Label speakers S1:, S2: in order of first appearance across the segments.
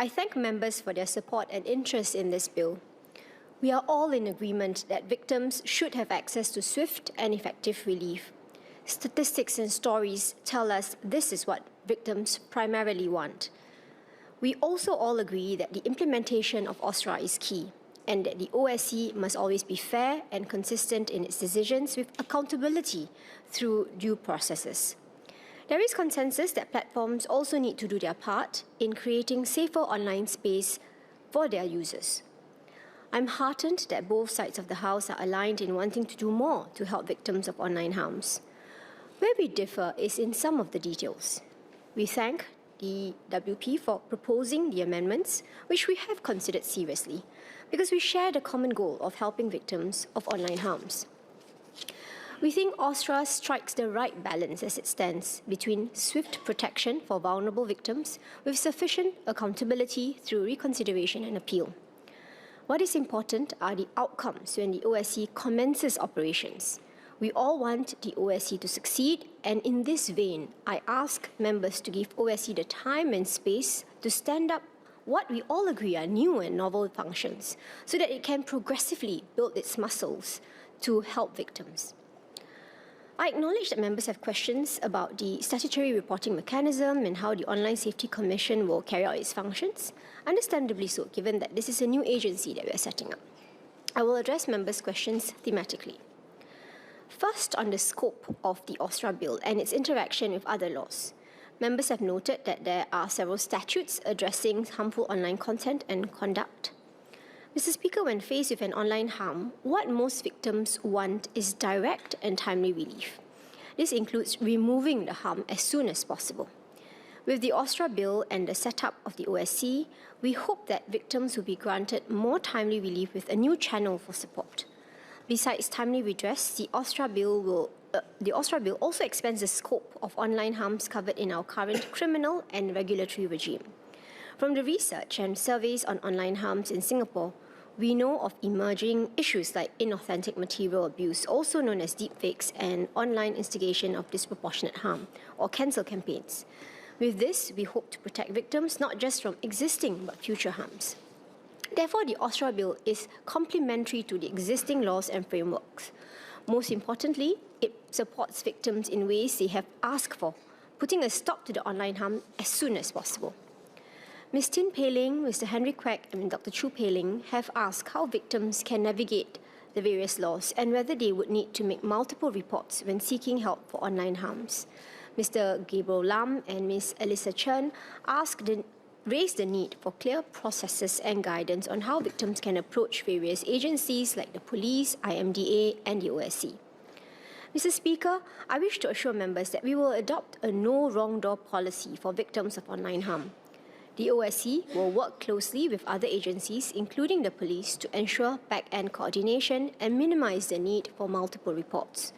S1: I thank members for their support and interest in this bill. We are all in agreement that victims should have access to swift and effective relief. Statistics and stories tell us this is what victims primarily want. We also all agree that the implementation of OSRA is key, and that the OSC must always be fair and consistent in its decisions with accountability through due processes. There is consensus that platforms also need to do their part in creating safer online space for their users. I'm heartened that both sides of the House are aligned in wanting to do more to help victims of online harms. Where we differ is in some of the details. We thank the WP for proposing the amendments, which we have considered seriously, because we share the common goal of helping victims of online harms. We think OSRA strikes the right balance as it stands between swift protection for vulnerable victims with sufficient accountability through reconsideration and appeal. What is important are the outcomes when the OSC commences operations. We all want the OSC to succeed, and in this vein, I ask members to give OSC the time and space to stand up what we all agree are new and novel functions, so that it can progressively build its muscles to help victims. I acknowledge that members have questions about the statutory reporting mechanism and how the Online Safety Commission will carry out its functions, understandably so, given that this is a new agency that we are setting up. I will address members' questions thematically. First, on the scope of the OSRA bill and its interaction with other laws. Members have noted that there are several statutes addressing harmful online content and conduct. Mr. Speaker, when faced with an online harm, what most victims want is direct and timely relief. This includes removing the harm as soon as possible. With the OSRA bill and the setup of the OSC, we hope that victims will be granted more timely relief with a new channel for support. Besides timely redress, the OSRA bill also expands the scope of online harms covered in our current criminal and regulatory regime. From the research and surveys on online harms in Singapore, we know of emerging issues like inauthentic material abuse, also known as deepfakes, and online instigation of disproportionate harm, or cancel campaigns. With this, we hope to protect victims not just from existing but future harms. Therefore, the OSRA bill is complementary to the existing laws and frameworks. Most importantly, it supports victims in ways they have asked for, putting a stop to the online harm as soon as possible. Ms. Tin Pei Ling, Mr. Henry Quek, and Dr. Chu Pei Ling have asked how victims can navigate the various laws and whether they would need to make multiple reports when seeking help for online harms. Mr. Gabriel Lam and Ms. Elisa Chen raised the need for clear processes and guidance on how victims can approach various agencies like the police, IMDA, and the OSC. Mr. Speaker, I wish to assure members that we will adopt a no wrong door policy for victims of online harm. The OSC will work closely with other agencies, including the police, to ensure back-end coordination and minimize the need for multiple reports.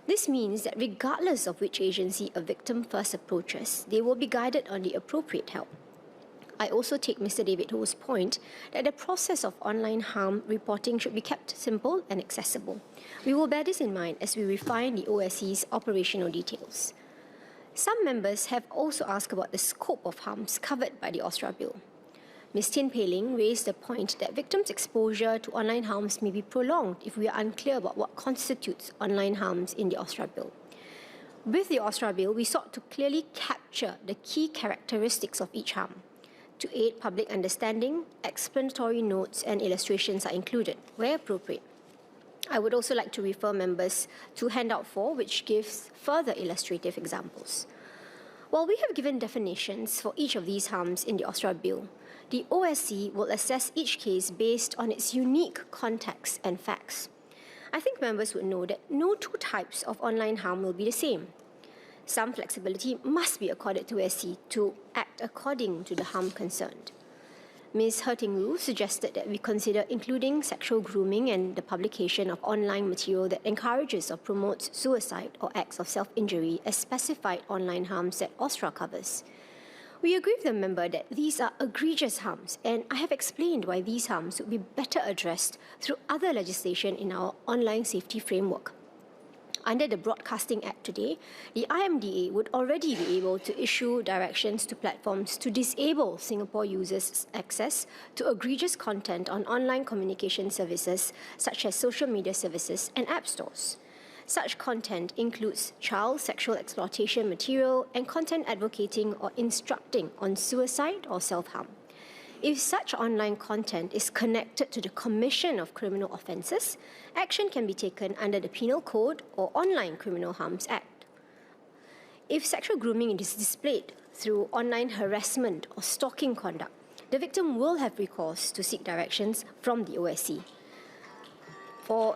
S1: This means that regardless of which agency a victim first approaches, they will be guided on the appropriate help. I also take Mr. David Ho's point that the process of online harm reporting should be kept simple and accessible. We will bear this in mind as we refine the OSC's operational details. Some members have also asked about the scope of harms covered by the OSRA bill. Ms. Tin Pei Ling raised the point that victims' exposure to online harms may be prolonged if we are unclear about what constitutes online harms in the OSRA bill. With the OSRA bill, we sought to clearly capture the key characteristics of each harm. To aid public understanding, explanatory notes and illustrations are included, where appropriate. I would also like to refer members to Handout 4, which gives further illustrative examples. While we have given definitions for each of these harms in the OSRA bill, the OSC will assess each case based on its unique context and facts. I think members would know that no two types of online harm will be the same. Some flexibility must be accorded to OSC to act according to the harm concerned. Ms. He Ting Ru suggested that we consider including sexual grooming and the publication of online material that encourages or promotes suicide or acts of self-injury as specified online harms that OSRA covers. We agree with the member that these are egregious harms, and I have explained why these harms would be better addressed through other legislation in our online safety framework. Under the Broadcasting Act today, the IMDA would already be able to issue directions to platforms to disable Singapore users' access to egregious content on online communication services such as social media services and app stores. Such content includes child sexual exploitation material and content advocating or instructing on suicide or self-harm. If such online content is connected to the commission of criminal offences, action can be taken under the Penal Code or Online Criminal Harms Act. If sexual grooming is displayed through online harassment or stalking conduct, the victim will have recourse to seek directions from the OSC. For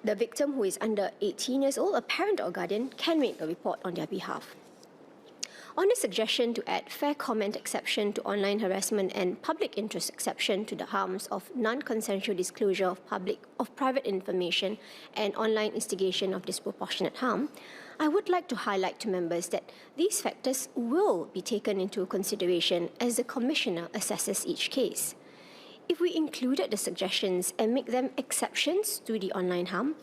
S1: the victim who is under 18 years old, a parent or guardian can make a report on their behalf. On the suggestion to add fair comment exception to online harassment and public interest exception to the harms of non-consensual disclosure of private information and online instigation of disproportionate harm, I would like to highlight to members that these factors will be taken into consideration as the Commissioner assesses each case. If we included the suggestions and make them exceptions to the online harm,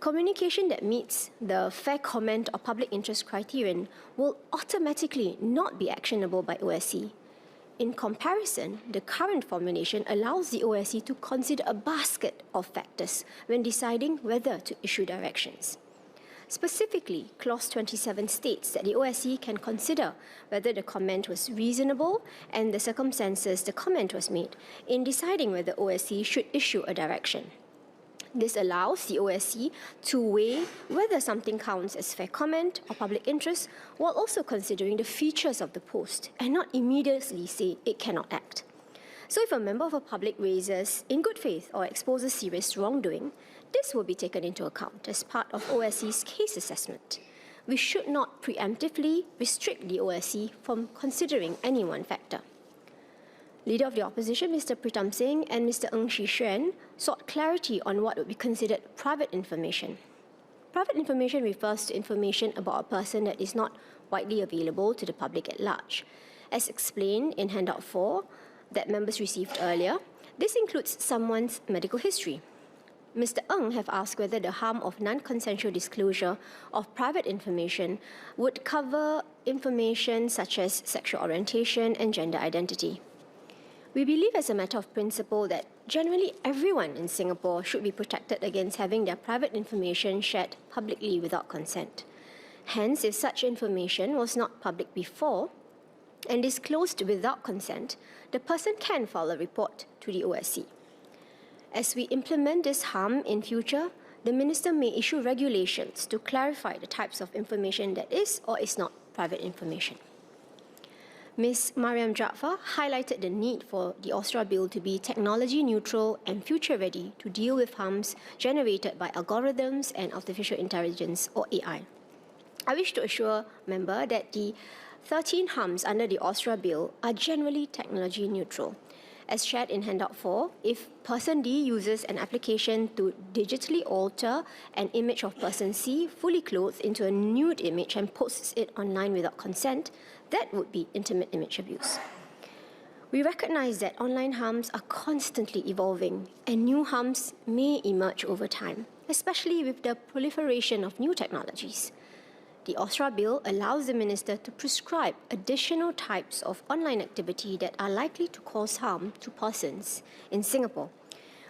S1: communication that meets the fair comment or public interest criterion will automatically not be actionable by OSC. In comparison, the current formulation allows the OSC to consider a basket of factors when deciding whether to issue directions. Specifically, Clause 27 states that the OSC can consider whether the comment was reasonable and the circumstances the comment was made in deciding whether OSC should issue a direction. This allows the OSC to weigh whether something counts as fair comment or public interest while also considering the features of the post and not immediately say it cannot act. So if a member of the public raises in good faith or exposes serious wrongdoing, this will be taken into account as part of OSC's case assessment. We should not preemptively restrict the OSC from considering any one factor. Leader of the Opposition, Mr. Pritam Singh, and Mr. Ng Shi Xuan sought clarity on what would be considered private information. Private information refers to information about a person that is not widely available to the public at large. As explained in Handout 4 that members received earlier, this includes someone's medical history. Mr. Ng have asked whether the harm of non-consensual disclosure of private information would cover information such as sexual orientation and gender identity. We believe as a matter of principle that generally everyone in Singapore should be protected against having their private information shared publicly without consent. Hence, if such information was not public before and disclosed without consent, the person can file a report to the OSC. As we implement this harm in future, the Minister may issue regulations to clarify the types of information that is or is not private information. Ms. Mariam Jaafar highlighted the need for the OSRA bill to be technology neutral and future-ready to deal with harms generated by algorithms and artificial intelligence, or AI. I wish to assure member that the 13 harms under the OSRA bill are generally technology neutral. As shared in Handout 4, if person D uses an application to digitally alter an image of person C fully clothed into a nude image and posts it online without consent, that would be intimate image abuse. We recognize that online harms are constantly evolving and new harms may emerge over time, especially with the proliferation of new technologies. The OSRA bill allows the Minister to prescribe additional types of online activity that are likely to cause harm to persons in Singapore.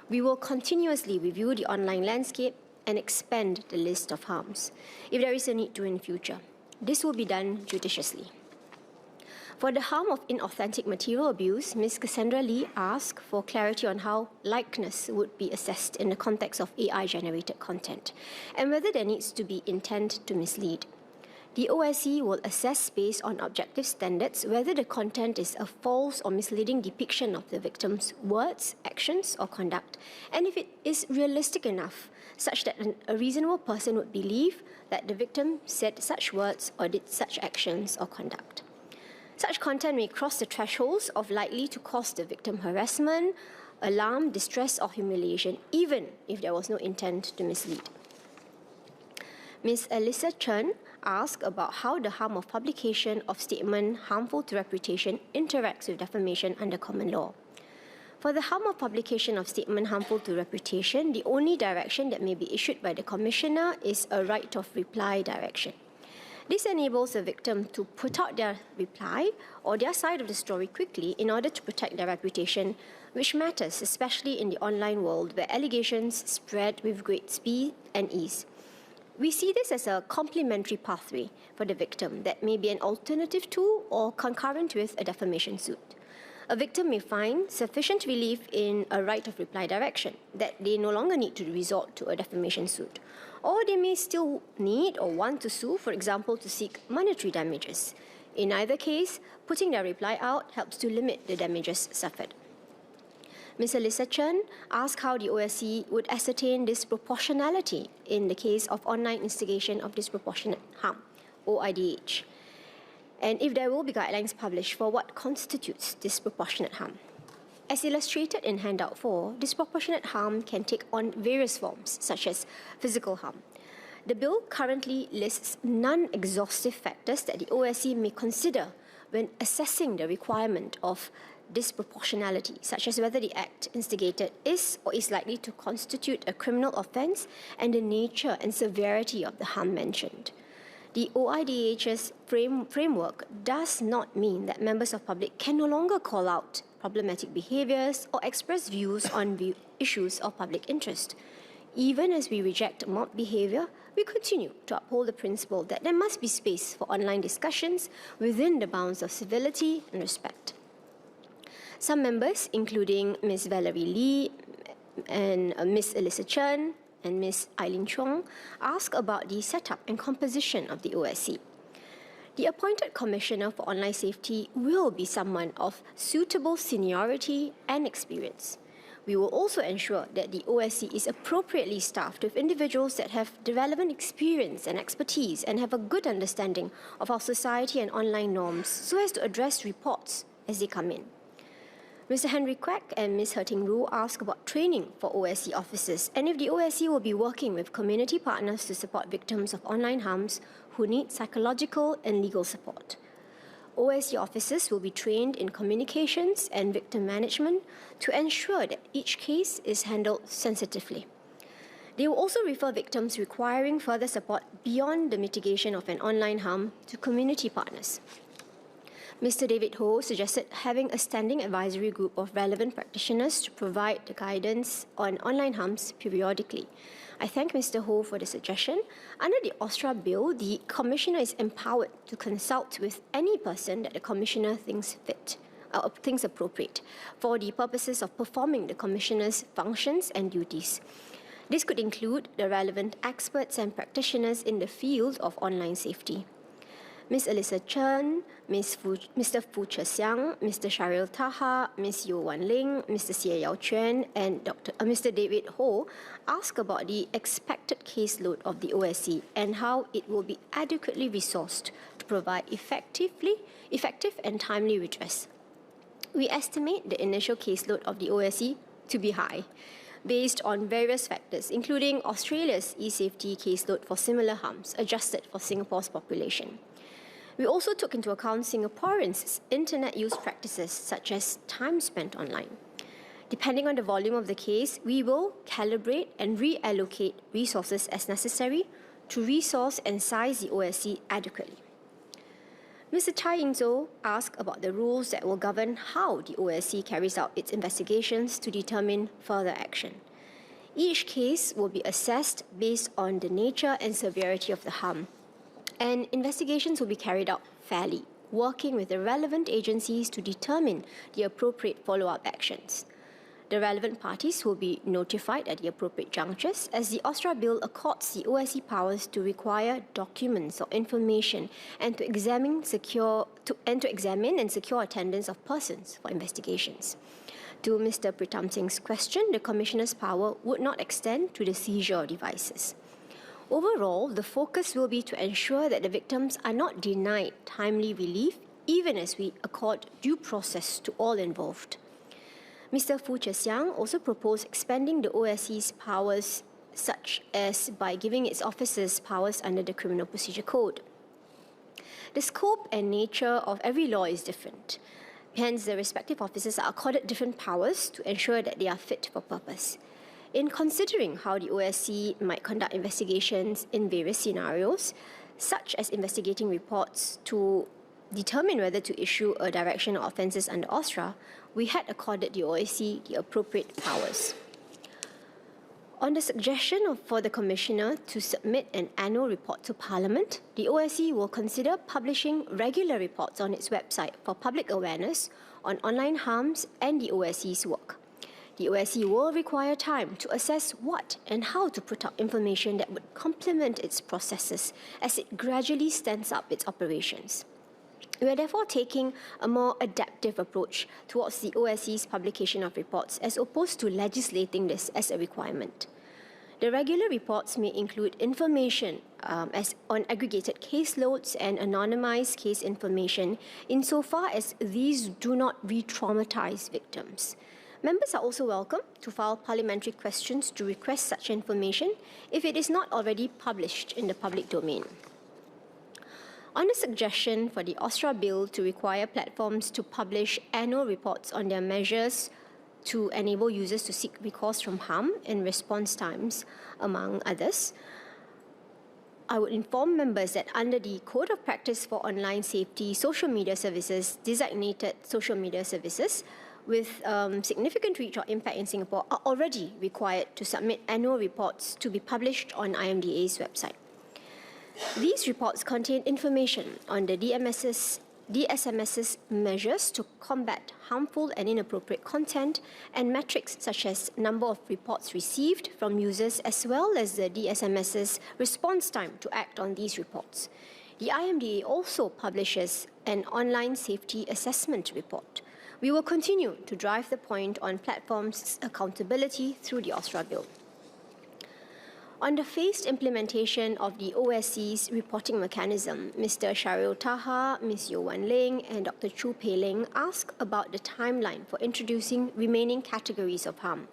S1: We will continuously review the online landscape and expand the list of harms, if there is a need to in future. This will be done judiciously. For the harm of inauthentic material abuse, Ms. Cassandra Lee asked for clarity on how likeness would be assessed in the context of AI-generated content, and whether there needs to be intent to mislead. The OSC will assess based on objective standards whether the content is a false or misleading depiction of the victim's words, actions, or conduct, and if it is realistic enough, such that a reasonable person would believe that the victim said such words or did such actions or conduct. Such content may cross the thresholds of likely to cause the victim harassment, alarm, distress, or humiliation, even if there was no intent to mislead. Ms. Alyssa Chen asked about how the harm of publication of statement harmful to reputation interacts with defamation under common law. For the harm of publication of statement harmful to reputation, the only direction that may be issued by the Commissioner is a right of reply direction. This enables the victim to put out their reply or their side of the story quickly in order to protect their reputation, which matters especially in the online world where allegations spread with great speed and ease. We see this as a complementary pathway for the victim that may be an alternative to or concurrent with a defamation suit. A victim may find sufficient relief in a right of reply direction that they no longer need to resort to a defamation suit, or they may still need or want to sue, for example, to seek monetary damages. In either case, putting their reply out helps to limit the damages suffered. Ms. Alyssa Chen asked how the OSC would ascertain disproportionality in the case of online instigation of disproportionate harm, OIDH, and if there will be guidelines published for what constitutes disproportionate harm. As illustrated in handout 4, disproportionate harm can take on various forms, such as physical harm. The bill currently lists non-exhaustive factors that the OSC may consider when assessing the requirement of disproportionality, such as whether the act instigated is or is likely to constitute a criminal offence and the nature and severity of the harm mentioned. The OIDH's framework does not mean that members of the public can no longer call out problematic behaviours or express views on issues of public interest. Even as we reject mob behaviour, we continue to uphold the principle that there must be space for online discussions within the bounds of civility and respect. Some members, including Ms. Valerie Lee and Ms. Alyssa Chen and Ms. Eileen Chong, ask about the setup and composition of the OSC. The appointed Commissioner for Online Safety will be someone of suitable seniority and experience. We will also ensure that the OSC is appropriately staffed with individuals that have the relevant experience and expertise and have a good understanding of our society and online norms so as to address reports as they come in. Mr. Henry Quek and Ms. He Ting Ru ask about training for OSC officers and if the OSC will be working with community partners to support victims of online harms who need psychological and legal support. OSC officers will be trained in communications and victim management to ensure that each case is handled sensitively. They will also refer victims requiring further support beyond the mitigation of an online harm to community partners. Mr. David Ho suggested having a standing advisory group of relevant practitioners to provide the guidance on online harms periodically. I thank Mr. Ho for the suggestion. Under the OSRA bill, the Commissioner is empowered to consult with any person that the Commissioner thinks appropriate for the purposes of performing the Commissioner's functions and duties. This could include the relevant experts and practitioners in the field of online safety. Ms. Alyssa Chen, Mr. Fu Chexiang, Mr. Sharil Taha, Ms. Yo Wan Ling, Mr. Xie Yao Chuan, and Mr. David Ho ask about the expected caseload of the OSC and how it will be adequately resourced to provide effective and timely redress. We estimate the initial caseload of the OSC to be high, based on various factors, including Australia's e-safety caseload for similar harms, adjusted for Singapore's population. We also took into account Singaporeans' internet use practices, such as time spent online. Depending on the volume of the case, we will calibrate and reallocate resources as necessary to resource and size the OSC adequately. Mr. Chai Ying-zo asked about the rules that will govern how the OSC carries out its investigations to determine further action. Each case will be assessed based on the nature and severity of the harm, and investigations will be carried out fairly, working with the relevant agencies to determine the appropriate follow-up actions. The relevant parties will be notified at the appropriate junctures, as the OSRA bill accords the OSC powers to require documents or information and to examine and secure attendance of persons for investigations. To Mr. Pritam Singh's question, the Commissioner's power would not extend to the seizure of devices. Overall, the focus will be to ensure that the victims are not denied timely relief, even as we accord due process to all involved. Mr. Fu Chexiang also proposed expanding the OSC's powers, such as by giving its officers powers under the Criminal Procedure Code. The scope and nature of every law is different. Hence, the respective officers are accorded different powers to ensure that they are fit for purpose. In considering how the OSC might conduct investigations in various scenarios, such as investigating reports to determine whether to issue a direction or offences under OSRA, we had accorded the OSC the appropriate powers. On the suggestion for the Commissioner to submit an annual report to Parliament, the OSC will consider publishing regular reports on its website for public awareness on online harms and the OSC's work. The OSC will require time to assess what and how to put out information that would complement its processes as it gradually stands up its operations. We are therefore taking a more adaptive approach towards the OSC's publication of reports as opposed to legislating this as a requirement. The regular reports may include information on aggregated caseloads and anonymized case information insofar as these do not re-traumatize victims. Members are also welcome to file parliamentary questions to request such information if it is not already published in the public domain. On the suggestion for the OSRA bill to require platforms to publish annual reports on their measures to enable users to seek recourse from harm and response times, among others, I would inform members that under the Code of Practice for Online Safety, social media services, designated social media services with significant reach or impact in Singapore are already required to submit annual reports to be published on IMDA's website. These reports contain information on the DSMS's measures to combat harmful and inappropriate content and metrics such as number of reports received from users as well as the DSMS's response time to act on these reports. The IMDA also publishes an online safety assessment report. We will continue to drive the point on platforms' accountability through the OSRA bill. On the phased implementation of the OSC's reporting mechanism, Mr. Shahril Taha, Ms. Yeo Wan Ling, and Dr. Chu Pei Ling ask about the timeline for introducing remaining categories of harm.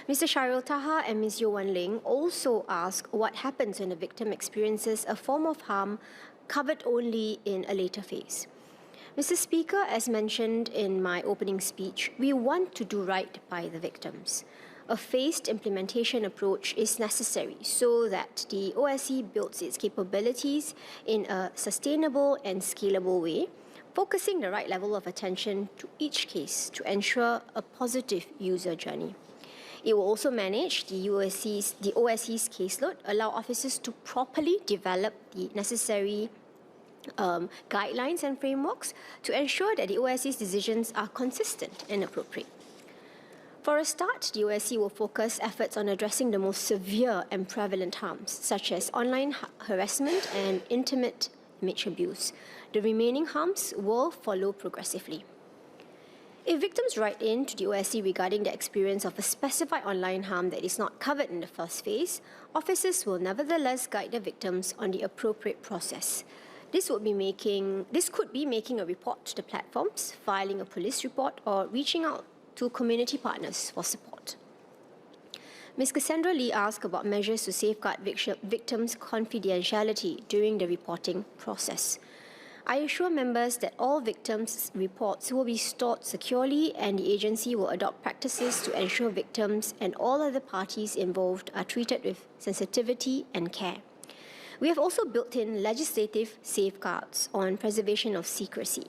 S1: Mr. Shahril Taha and Ms. Yeo Wan Ling also ask what happens when the victim experiences a form of harm covered only in a later phase. Mr. Speaker, as mentioned in my opening speech, we want to do right by the victims. A phased implementation approach is necessary so that the OSC builds its capabilities in a sustainable and scalable way, focusing the right level of attention to each case to ensure a positive user journey. It will also manage the OSC's caseload, allow officers to properly develop the necessary guidelines and frameworks to ensure that the OSC's decisions are consistent and appropriate. For a start, the OSC will focus efforts on addressing the most severe and prevalent harms, such as online harassment and intimate image abuse. The remaining harms will follow progressively. If victims write in to the OSC regarding the experience of a specified online harm that is not covered in the first phase, officers will nevertheless guide the victims on the appropriate process. This could be making a report to the platforms, filing a police report, or reaching out to community partners for support. Ms. Cassandra Lee asked about measures to safeguard victims' confidentiality during the reporting process. I assure members that all victims' reports will be stored securely and the agency will adopt practices to ensure victims and all other parties involved are treated with sensitivity and care. We have also built in legislative safeguards on preservation of secrecy.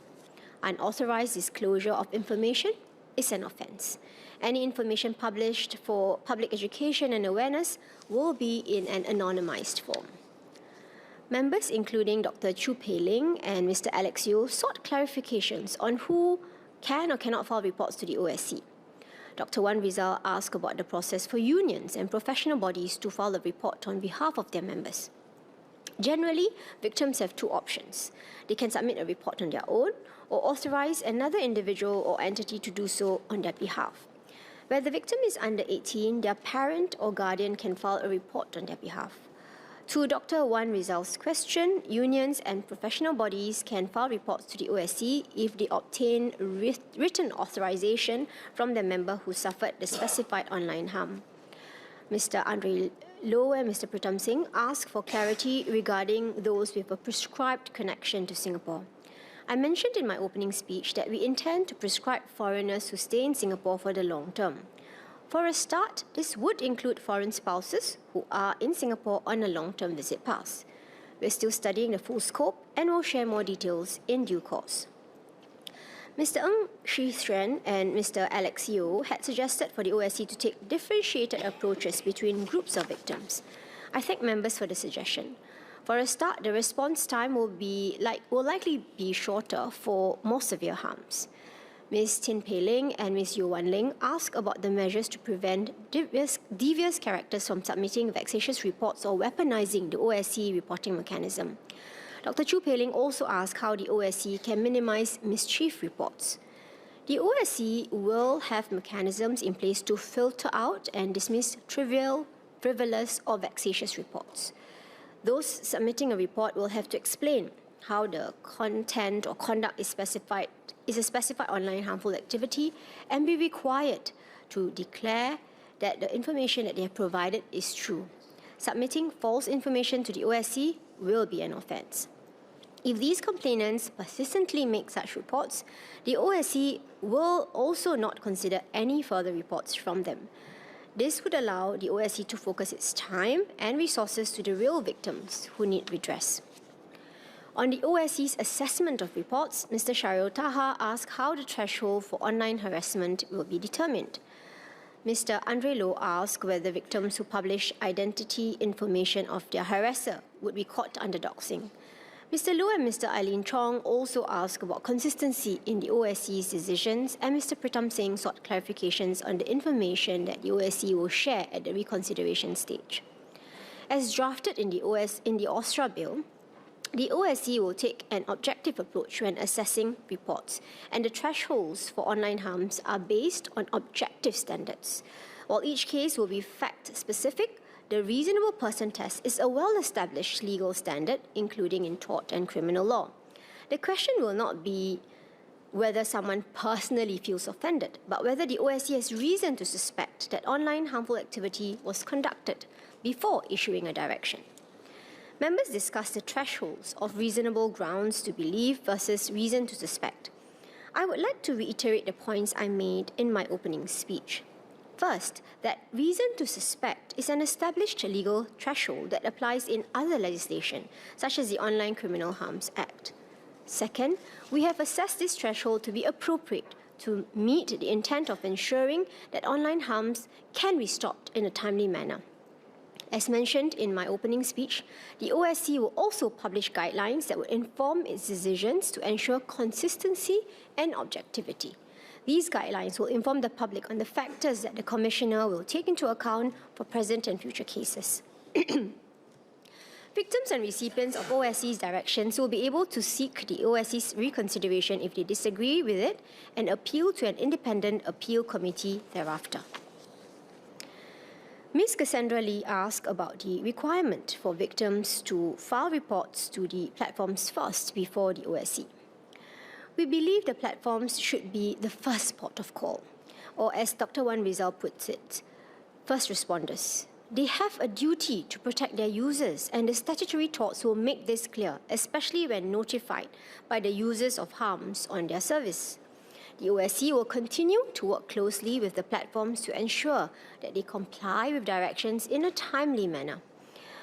S1: Unauthorized disclosure of information is an offence. Any information published for public education and awareness will be in an anonymized form. Members, including Dr. Chu Pei Ling and Mr. Alex Yeo, sought clarifications on who can or cannot file reports to the OSC. Dr. Wan Rizal asked about the process for unions and professional bodies to file a report on behalf of their members. Generally, victims have two options. They can submit a report on their own or authorize another individual or entity to do so on their behalf. Where the victim is under 18, their parent or guardian can file a report on their behalf. To Dr. Wan Rizal's question, unions and professional bodies can file reports to the OSC if they obtain written authorization from the member who suffered the specified online harm. Mr. Andre Low and Mr. Pritam Singh asked for clarity regarding those with a prescribed connection to Singapore. I mentioned in my opening speech that we intend to prescribe foreigners who stay in Singapore for the long term. For a start, this would include foreign spouses who are in Singapore on a long-term visit pass. We're still studying the full scope and will share more details in due course. Mr. Ng Shi Xuan and Mr. Alex Yeo had suggested for the OSC to take differentiated approaches between groups of victims. I thank members for the suggestion. For a start, the response time will likely be shorter for more severe harms. Ms. Tin Pei Ling and Ms. Yeo Wan Ling asked about the measures to prevent devious characters from submitting vexatious reports or weaponizing the OSC reporting mechanism. Dr. Chu Pei Ling also asked how the OSC can minimize mischief reports. The OSC will have mechanisms in place to filter out and dismiss trivial, frivolous, or vexatious reports. Those submitting a report will have to explain how the content or conduct is a specified online harmful activity and be required to declare that the information that they have provided is true. Submitting false information to the OSC will be an offence. If these complainants persistently make such reports, the OSC will also not consider any further reports from them. This would allow the OSC to focus its time and resources to the real victims who need redress. On the OSC's assessment of reports, Mr. Shahril Taha asked how the threshold for online harassment will be determined. Mr. Andre Loh asked whether victims who publish identity information of their harasser would be caught under doxing. Mr. Loh and Mr. Eileen Chong also asked about consistency in the OSC's decisions, and Mr. Pritam Singh sought clarifications on the information that the OSC will share at the reconsideration stage. As drafted in the OSRA bill, the OSC will take an objective approach when assessing reports, and the thresholds for online harms are based on objective standards. While each case will be fact-specific, the reasonable person test is a well-established legal standard, including in tort and criminal law. The question will not be whether someone personally feels offended, but whether the OSC has reason to suspect that online harmful activity was conducted before issuing a direction. Members discussed the thresholds of reasonable grounds to believe versus reason to suspect. I would like to reiterate the points I made in my opening speech. First, that reason to suspect is an established legal threshold that applies in other legislation, such as the Online Criminal Harms Act. Second, we have assessed this threshold to be appropriate to meet the intent of ensuring that online harms can be stopped in a timely manner. As mentioned in my opening speech, the OSC will also publish guidelines that will inform its decisions to ensure consistency and objectivity. These guidelines will inform the public on the factors that the Commissioner will take into account for present and future cases. Victims and recipients of OSC's directions will be able to seek the OSC's reconsideration if they disagree with it and appeal to an independent appeal committee thereafter. Ms. Cassandra Lee asked about the requirement for victims to file reports to the platforms first before the OSC. We believe the platforms should be the first port of call, or as Dr. Wan Rizal puts it, first responders. They have a duty to protect their users, and the statutory torts will make this clear, especially when notified by the users of harms on their service. The OSC will continue to work closely with the platforms to ensure that they comply with directions in a timely manner.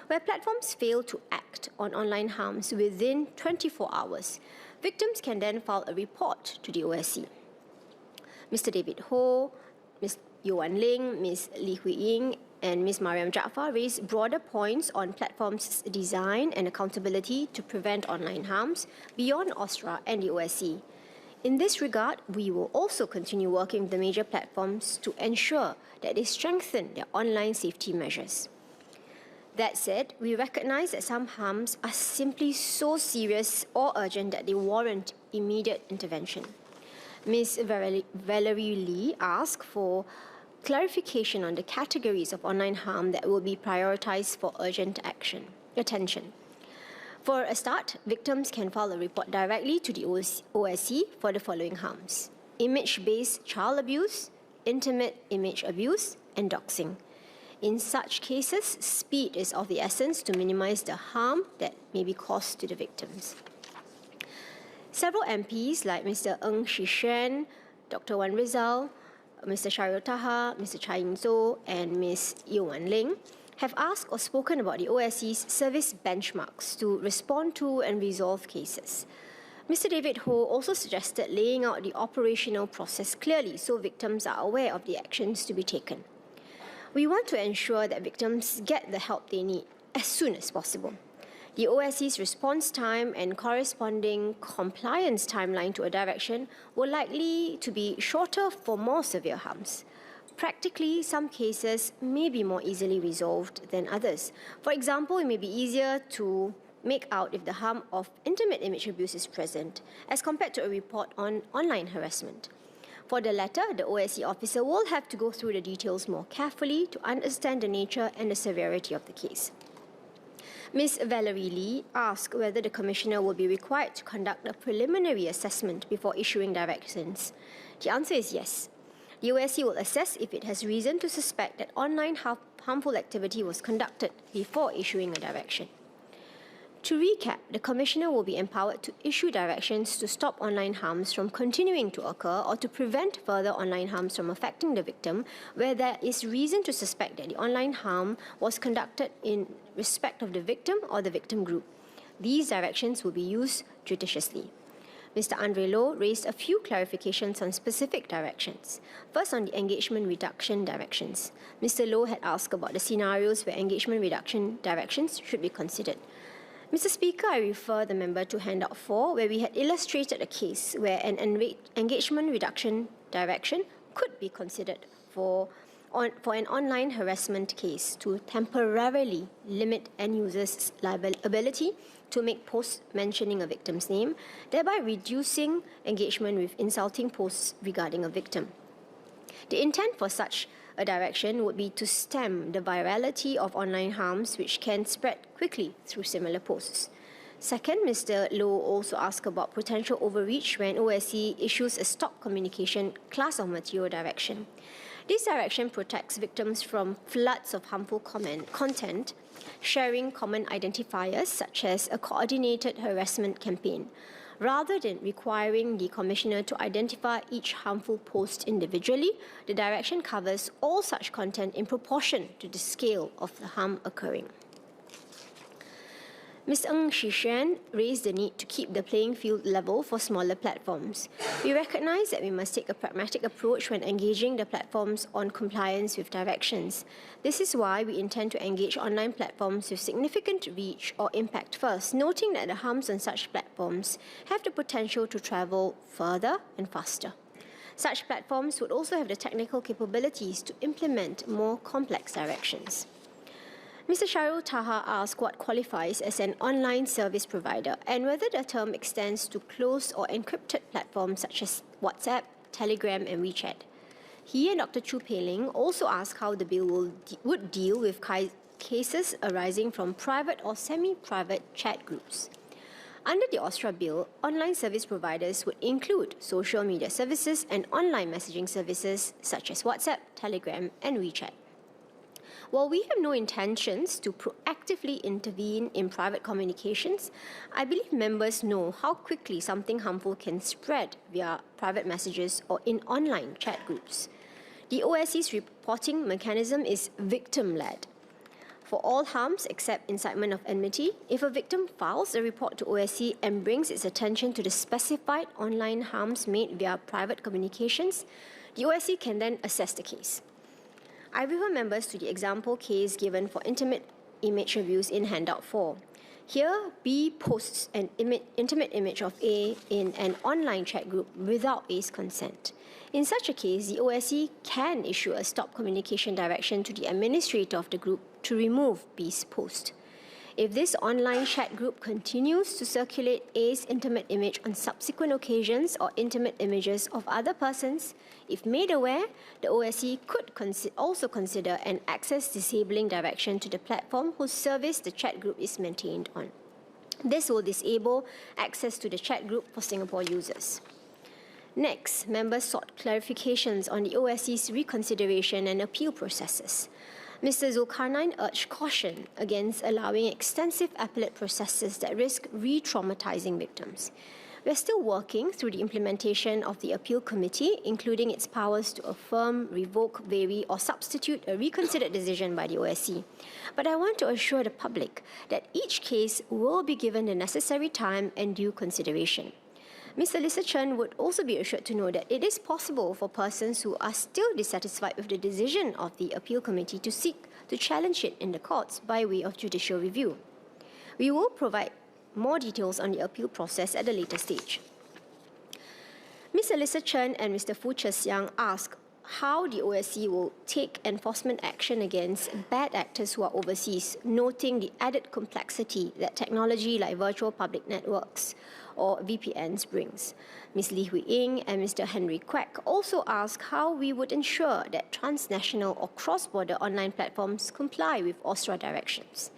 S1: Where platforms fail to act on online harms within 24 hours, victims can then file a report to the OSC. Mr. David Ho, Ms. Yeo Wan Ling, Ms. Lee Hui Ying, and Ms. Mariam Jaafar raised broader points on platforms' design and accountability to prevent online harms beyond OSRA and the OSC. In this regard, we will also continue working with the major platforms to ensure that they strengthen their online safety measures. That said, we recognize that some harms are simply so serious or urgent that they warrant immediate intervention. Ms. Valerie Lee asked for clarification on the categories of online harm that will be prioritized for urgent attention. For a start, victims can file a report directly to the OSC for the following harms: image-based child abuse, intimate image abuse, and doxing. In such cases, speed is of the essence to minimize the harm that may be caused to the victims. Several MPs like Mr. Ng Shishan, Dr. Wan Rizal, Mr. Shahril Taha, Mr. Chai Ying-so, and Ms. Yeo Wan Ling have asked or spoken about the OSCE's service benchmarks to respond to and resolve cases. Mr. David Ho also suggested laying out the operational process clearly so victims are aware of the actions to be taken. We want to ensure that victims get the help they need as soon as possible. The OSCE's response time and corresponding compliance timeline to a direction were likely to be shorter for more severe harms. Practically, some cases may be more easily resolved than others. For example, it may be easier to make out if the harm of intimate image abuse is present as compared to a report on online harassment. For the latter, the OSCE officer will have to go through the details more carefully to understand the nature and the severity of the case. Ms. Valerie Lee asked whether the Commissioner will be required to conduct a preliminary assessment before issuing directions. The answer is yes. The OSCE will assess if it has reason to suspect that online harmful activity was conducted before issuing a direction. To recap, the Commissioner will be empowered to issue directions to stop online harms from continuing to occur or to prevent further online harms from affecting the victim where there is reason to suspect that the online harm was conducted in respect of the victim or the victim group. These directions will be used judiciously. Mr. Andre Loh raised a few clarifications on specific directions. First, on the engagement reduction directions. Mr. Loh had asked about the scenarios where engagement reduction directions should be considered. Mr. Speaker, I refer the member to handout 4, where we had illustrated a case where an engagement reduction direction could be considered for an online harassment case to temporarily limit end users' liability to make posts mentioning a victim's name, thereby reducing engagement with insulting posts regarding a victim. The intent for such a direction would be to stem the virality of online harms which can spread quickly through similar posts. Second, Mr. Loh also asked about potential overreach when OSCE issues a stop communication class of material direction. This direction protects victims from floods of harmful content, sharing common identifiers such as a coordinated harassment campaign. Rather than requiring the Commissioner to identify each harmful post individually, the direction covers all such content in proportion to the scale of the harm occurring. Ms. Ng Shishan raised the need to keep the playing field level for smaller platforms. We recognize that we must take a pragmatic approach when engaging the platforms on compliance with directions. This is why we intend to engage online platforms with significant reach or impact first, noting that the harms on such platforms have the potential to travel further and faster. Such platforms would also have the technical capabilities to implement more complex directions. Mr. Shahril Taha asked what qualifies as an online service provider and whether the term extends to closed or encrypted platforms such as WhatsApp, Telegram, and WeChat. He and Dr. Chu Pei-ling also asked how the bill would deal with cases arising from private or semi-private chat groups. Under the OSRA bill, online service providers would include social media services and online messaging services such as WhatsApp, Telegram, and WeChat. While we have no intentions to proactively intervene in private communications, I believe members know how quickly something harmful can spread via private messages or in online chat groups. The OSCE's reporting mechanism is victim-led. For all harms except incitement of enmity, if a victim files a report to OSCE and brings its attention to the specified online harms made via private communications, the OSCE can then assess the case. I refer members to the example case given for intimate image abuse in handout 4. Here, B posts an intimate image of A in an online chat group without A's consent. In such a case, the OSCE can issue a stop communication direction to the administrator of the group to remove B's post. If this online chat group continues to circulate A's intimate image on subsequent occasions or intimate images of other persons, if made aware, the OSCE could also consider an access disabling direction to the platform whose service the chat group is maintained on. This will disable access to the chat group for Singapore users. Next, members sought clarifications on the OSCE's reconsideration and appeal processes. Mr. Zulkarnain urged caution against allowing extensive appellate processes that risk re-traumatizing victims. We We are still working through the implementation of the Appeal Committee, including its powers to affirm, revoke, vary or substitute a reconsidered decision by the OSC. But I want to assure the public that each case will be given the necessary time and due consideration. Ms. Alyssa Chen would also be assured to know that it is possible for persons who are still dissatisfied with the decision of the Appeal Committee to seek to challenge it in the courts by way of judicial review. We will provide more details on the appeal process at a later stage. Ms. Alyssa Chen and Mr. Fu Chexiang ask how the OSC will take enforcement action against bad actors who are overseas, noting the added complexity that technology like virtual public networks or VPNs brings. Ms. Lee Hui Ying and Mr. Henry Kwek also ask how we would ensure that transnational or cross-border online platforms comply with OSRA directions.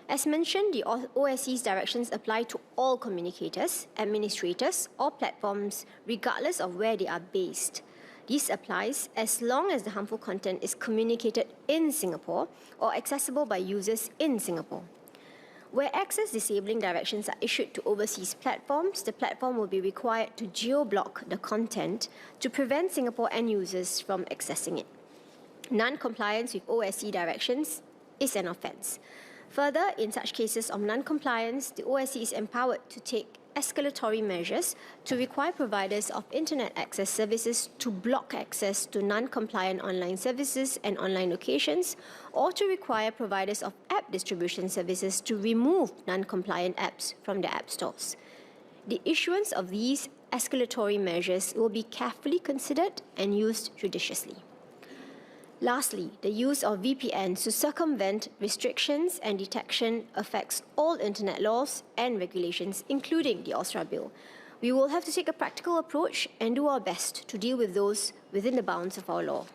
S1: As mentioned, the OSC's directions apply to all communicators, administrators, or platforms, regardless of where they are based. This applies as long as the harmful content is communicated in Singapore or accessible by users in Singapore. Where access disabling directions are issued to overseas platforms, the platform will be required to geo-block the content to prevent Singapore end users from accessing it. Non-compliance with OSC directions is an offence. Further, in such cases of non-compliance, the OSC is empowered to take escalatory measures to require providers of internet access services to block access to non-compliant online services and online locations, or to require providers of app distribution services to remove non-compliant apps from their app stores. The issuance of these escalatory measures will be carefully considered and used judiciously. Lastly, the use of VPNs to circumvent restrictions and detection affects all internet laws and regulations, including the OSRA bill. We will have to take a practical approach and do our best to deal with those within the bounds of our law.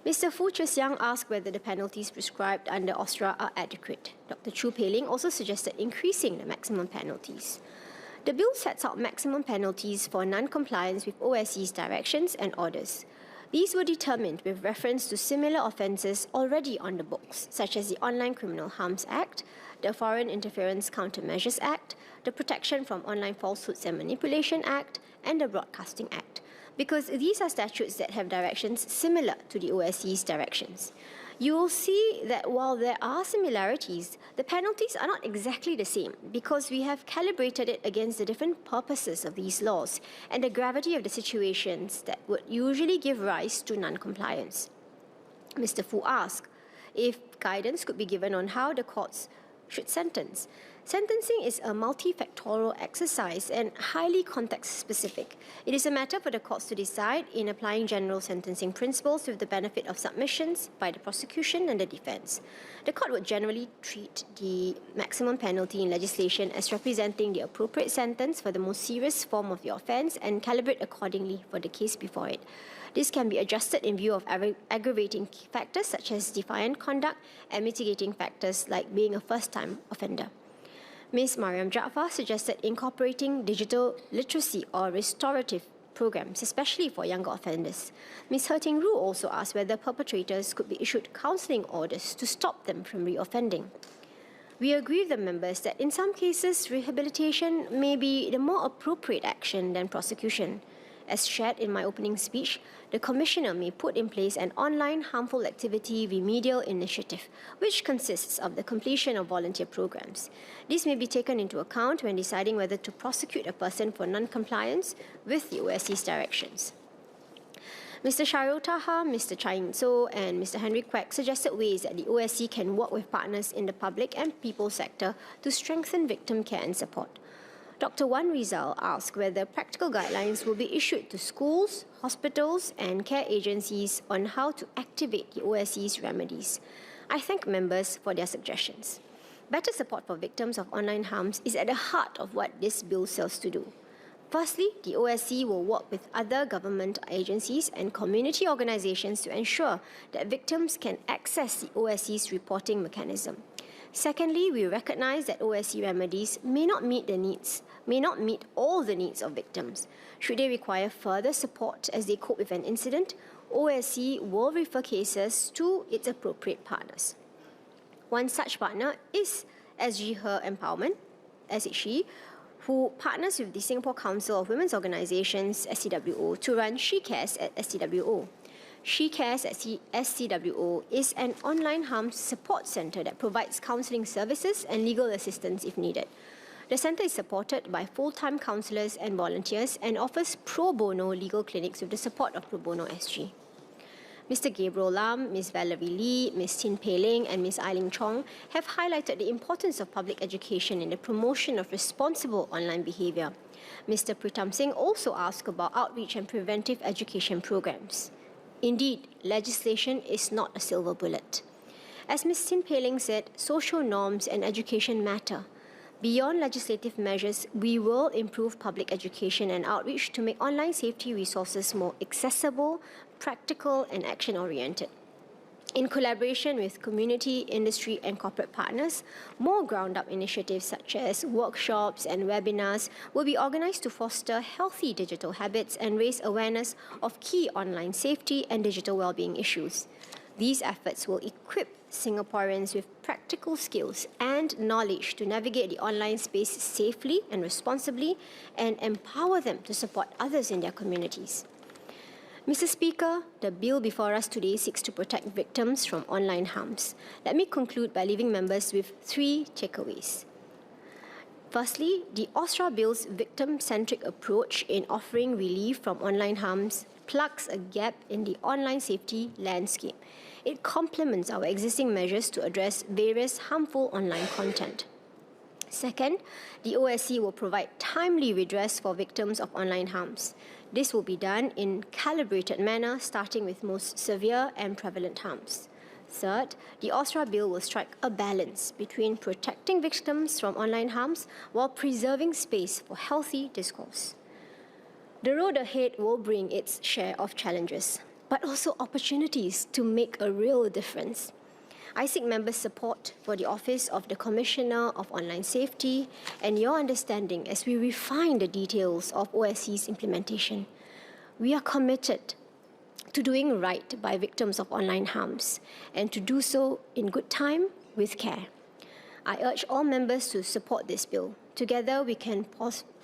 S1: Mr. Fu Chexiang asked whether the penalties prescribed under OSRA are adequate. Dr. Chu Pei-ling also suggested increasing the maximum penalties. The bill sets out maximum penalties for non-compliance with OSC's directions and orders. These were determined with reference to similar offences already on the books, such as the Online Criminal Harms Act, the Foreign Interference Countermeasures Act, the Protection from Online Falsehoods and Manipulation Act, and the Broadcasting Act, because these are statutes that have directions similar to the OSC's directions. You will see that while there are similarities, the penalties are not exactly the same because we have calibrated it against the different purposes of these laws and the gravity of the situations that would usually give rise to non-compliance. Mr. Fu asked if guidance could be given on how the courts should sentence. Sentencing is a multifactorial exercise and highly context-specific. It is a matter for the courts to decide in applying general sentencing principles with the benefit of submissions by the prosecution and the defence. The court would generally treat the maximum penalty in legislation as representing the appropriate sentence for the most serious form of the offence and calibrate accordingly for the case before it. This can be adjusted in view of aggravating factors such as defiant conduct and mitigating factors like being a first-time offender. Ms. Mariam Jaafar suggested incorporating digital literacy or restorative programs, especially for younger offenders. Ms. He Ting Ru also asked whether perpetrators could be issued counselling orders to stop them from reoffending. We agree with the members that in some cases, rehabilitation may be the more appropriate action than prosecution. As shared in my opening speech, the Commissioner may put in place an online harmful activity remedial initiative, which consists of the completion of volunteer programs. This may be taken into account when deciding whether to prosecute a person for non-compliance with the OSC's directions. Mr. Shahrul Taha, Mr. Chai Ying-so, and Mr. Henry Kwek suggested ways that the OSC can work with partners in the public and people sector to strengthen victim care and support. Dr. Wan Rizal asked whether practical guidelines will be issued to schools, hospitals, and care agencies on how to activate the OSC's remedies. I thank members for their suggestions. Better support for victims of online harms is at the heart of what this bill serves to do. Firstly, the OSC will work with other government agencies and community organizations to ensure that victims can access the OSC's reporting mechanism. Secondly, we recognize that OSC remedies may not meet all the needs of victims. Should they require further support as they cope with an incident, OSC will refer cases to its appropriate partners. One such partner is SG Her Empowerment, SHE, who partners with the Singapore Council of Women's Organisations, SCWO, to run She Cares at SCWO. She Cares at SCWO is an online harm support centre that provides counselling services and legal assistance if needed. The centre is supported by full-time counsellors and volunteers and offers pro bono legal clinics with the support of Pro Bono SG. Mr. Gabriel Lam, Ms. Valerie Lee, Ms. Tin Pei Ling and Ms. Eileen Chong have highlighted the importance of public education in the promotion of responsible online behaviour. Mr. Pritam Singh also asked about outreach and preventive education programs. Indeed, legislation is not a silver bullet. As Ms. Tin Pei Ling said, social norms and education matter. Beyond legislative measures, we will improve public education and outreach to make online safety resources more accessible, practical and action-oriented. In collaboration with community, industry and corporate partners, more ground-up initiatives such as workshops and webinars will be organised to foster healthy digital habits and raise awareness of key online safety and digital well-being issues. These efforts will equip Singaporeans with practical skills and knowledge to navigate the online space safely and responsibly and empower them to support others in their communities. Mr. Speaker, the bill before us today seeks to protect victims from online harms. Let me conclude by leaving members with 3 takeaways. Firstly, the OSRA bill's victim-centric approach in offering relief from online harms plugs a gap in the online safety landscape. It complements our existing measures to address various harmful online content. Second, the OSC will provide timely redress for victims of online harms. This will be done in calibrated manner, starting with most severe and prevalent harms. Third, the OSRA bill will strike a balance between protecting victims from online harms while preserving space for healthy discourse. The road ahead will bring its share of challenges, but also opportunities to make a real difference. I seek members' support for the Office of the Commissioner of Online Safety and your understanding as we refine the details of OSC's implementation. We are committed to doing right by victims of online harms and to do so in good time with care. I urge all members to support this bill. Together we can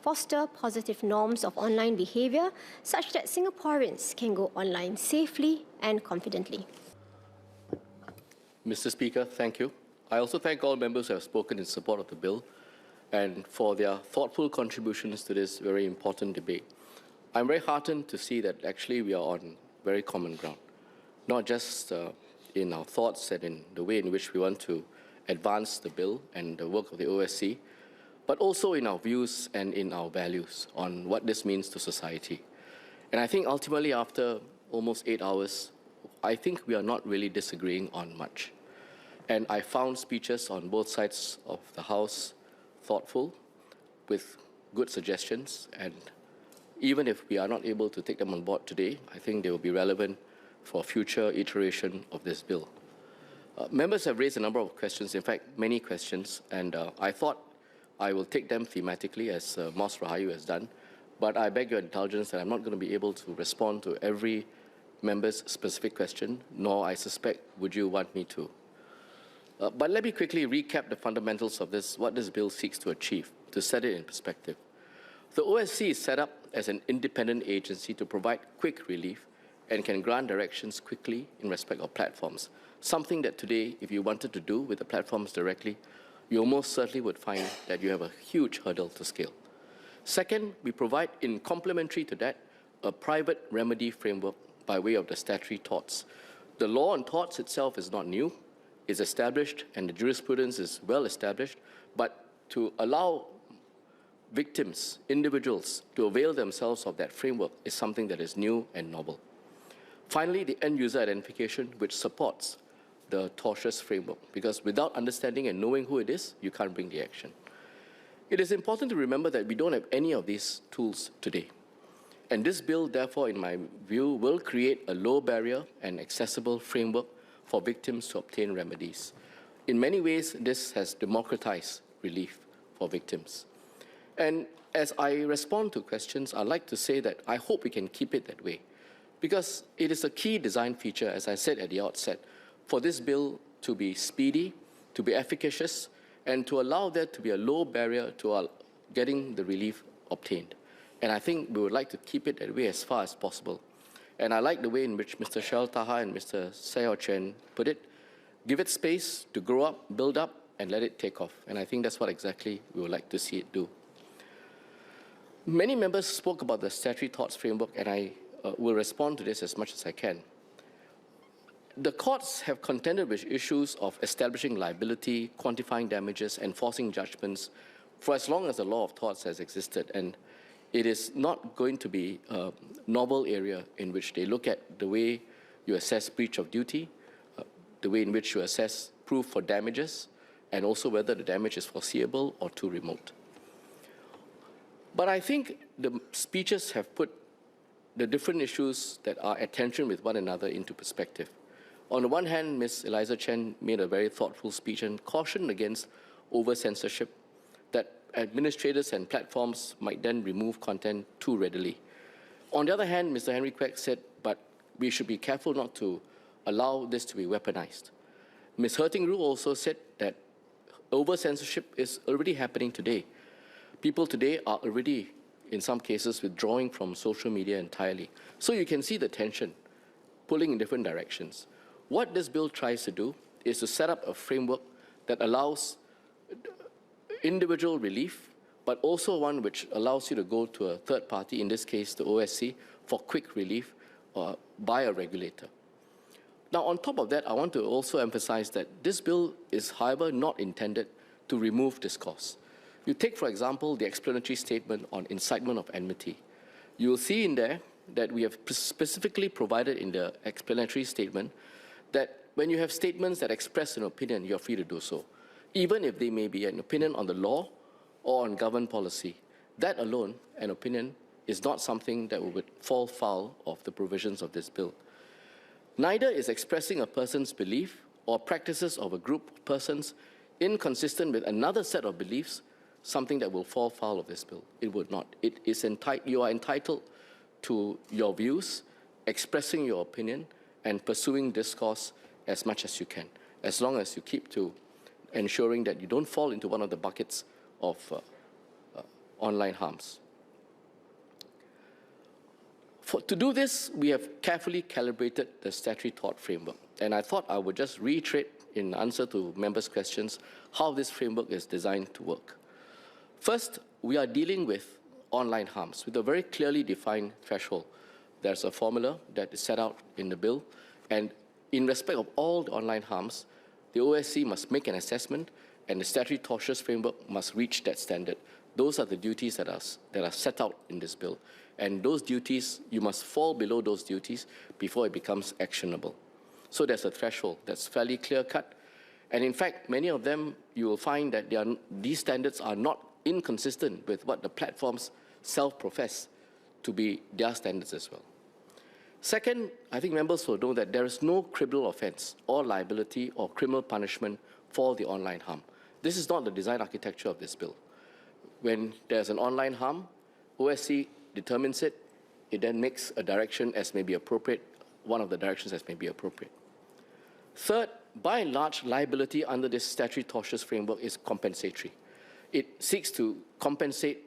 S1: foster positive norms of online behaviour such that Singaporeans can go online safely and confidently.
S2: Mr. Speaker, thank you. I also thank all members who have spoken in support of the bill and for their thoughtful contributions to this very important debate. I'm very heartened to see that actually we are on very common ground, not just in our thoughts and in the way in which we want to advance the bill and the work of the OSC, but also in our views and in our values on what this means to society. And I think ultimately after almost 8 hours, I think we are not really disagreeing on much. And I found speeches on both sides of the House thoughtful, with good suggestions, and even if we are not able to take them on board today, I think they will be relevant for future iteration of this bill. Members have raised a number of questions, in fact, many questions, and I thought I will take them thematically, as Mos Rahayu has done, but I beg your indulgence that I'm not going to be able to respond to every member's specific question, nor I suspect would you want me to. But let me quickly recap the fundamentals of this, what this bill seeks to achieve, to set it in perspective. The OSC is set up as an independent agency to provide quick relief and can grant directions quickly in respect of platforms, something that today, if you wanted to do with the platforms directly, you almost certainly would find that you have a huge hurdle to scale. Second, we provide, in complementary to that, a private remedy framework by way of the statutory torts. The law on torts itself is not new, it's established, and the jurisprudence is well established, but to allow victims, individuals, to avail themselves of that framework is something that is new and novel. Finally, the end-user identification, which supports the tortious framework, because without understanding and knowing who it is, you can't bring the action. It is important to remember that we don't have any of these tools today. And this bill, therefore, in my view, will create a low barrier and accessible framework for victims to obtain remedies. In many ways, this has democratized relief for victims. And as I respond to questions, I'd like to say that I hope we can keep it that way, because it is a key design feature, as I said at the outset, for this bill to be speedy, to be efficacious, and to allow there to be a low barrier to getting the relief obtained. And I think we would like to keep it that way as far as possible. And I like the way in which Mr. Shell Taha and Mr. Seo Chen put it. Give it space to grow up, build up, and let it take off. And I think that's what exactly we would like to see it do. Many members spoke about the statutory torts framework, and I will respond to this as much as I can. The courts have contended with issues of establishing liability, quantifying damages, enforcing judgments for as long as the law of torts has existed. And it is not going to be a novel area in which they look at the way you assess breach of duty, the way in which you assess proof for damages, and also whether the damage is foreseeable or too remote. But I think the speeches have put the different issues that are at tension with one another into perspective. On the one hand, Ms. Eliza Chen made a very thoughtful speech and cautioned against over-censorship, that administrators and platforms might then remove content too readily. On the other hand, Mr. Henry Kwek said, but we should be careful not to allow this to be weaponized. Ms. He Ting Ru also said that over-censorship is already happening today. People today are already, in some cases, withdrawing from social media entirely. So you can see the tension pulling in different directions. What this bill tries to do is to set up a framework that allows individual relief, but also one which allows you to go to a third party, in this case the OSC, for quick relief by a regulator. Now, on top of that, I want to also emphasize that this bill is, however, not intended to remove discourse. You take, for example, the explanatory statement on incitement of enmity. You will see in there that we have specifically provided in the explanatory statement that when you have statements that express an opinion, you're free to do so, even if they may be an opinion on the law or on government policy. That alone, an opinion, is not something that would fall foul of the provisions of this bill. Neither is expressing a person's belief or practices of a group of persons inconsistent with another set of beliefs something that will fall foul of this bill. It would not. It is you are entitled to your views, expressing your opinion, and pursuing discourse as much as you can, as long as you keep to ensuring that you don't fall into one of the buckets of online harms. To do this, we have carefully calibrated the statutory tort framework, and I thought I would just reiterate in answer to members' questions how this framework is designed to work. First, we are dealing with online harms with a very clearly defined threshold. There's a formula that is set out in the bill, and in respect of all the online harms, the OSC must make an assessment, and the statutory tortious framework must reach that standard. Those are the duties that are set out in this bill, and those duties, you must fall below those duties before it becomes actionable. So there's a threshold that's fairly clear-cut, and in fact, many of them, you will find that these standards are not inconsistent with what the platforms self-profess to be their standards as well. Second, I think members will know that there is no criminal offense or liability or criminal punishment for the online harm. This is not the design architecture of this bill. When there's an online harm, OSC determines it, it then makes a direction as may be appropriate, one of the directions as may be appropriate. Third, by and large, liability under this statutory tortious framework is compensatory. It seeks to compensate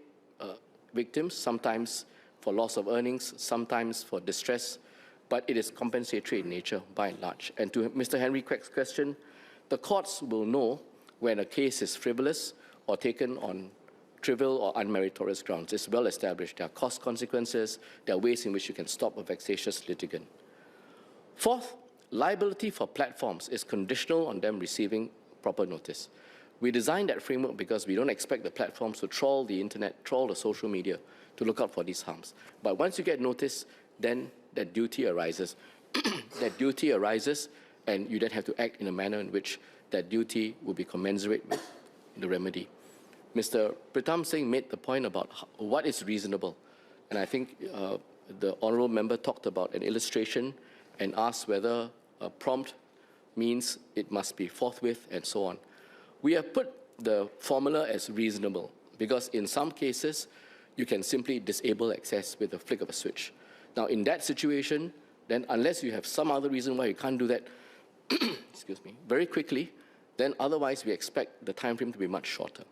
S2: victims, sometimes for loss of earnings, sometimes for distress, but it is compensatory in nature by and large. And to Mr. Henry Kwek's question, the courts will know when a case is frivolous or taken on trivial or unmeritorious grounds. It's well established. There are cost consequences. There are ways in which you can stop a vexatious litigant. Fourth, liability for platforms is conditional on them receiving proper notice. We designed that framework because we don't expect the platforms to trawl the internet, trawl the social media to look out for these harms. But once you get notice, then that duty arises. That duty arises, and you then have to act in a manner in which that duty will be commensurate with the remedy. Mr. Pritam Singh made the point about what is reasonable, and I think the honourable member talked about an illustration and asked whether a prompt means it must be forthwith and so on. We have put the formula as reasonable because in some cases, you can simply disable access with a flick of a switch. Now, in that situation, then unless you have some other reason why you can't do that, excuse me, very quickly, then otherwise we expect the time frame to be much shorter.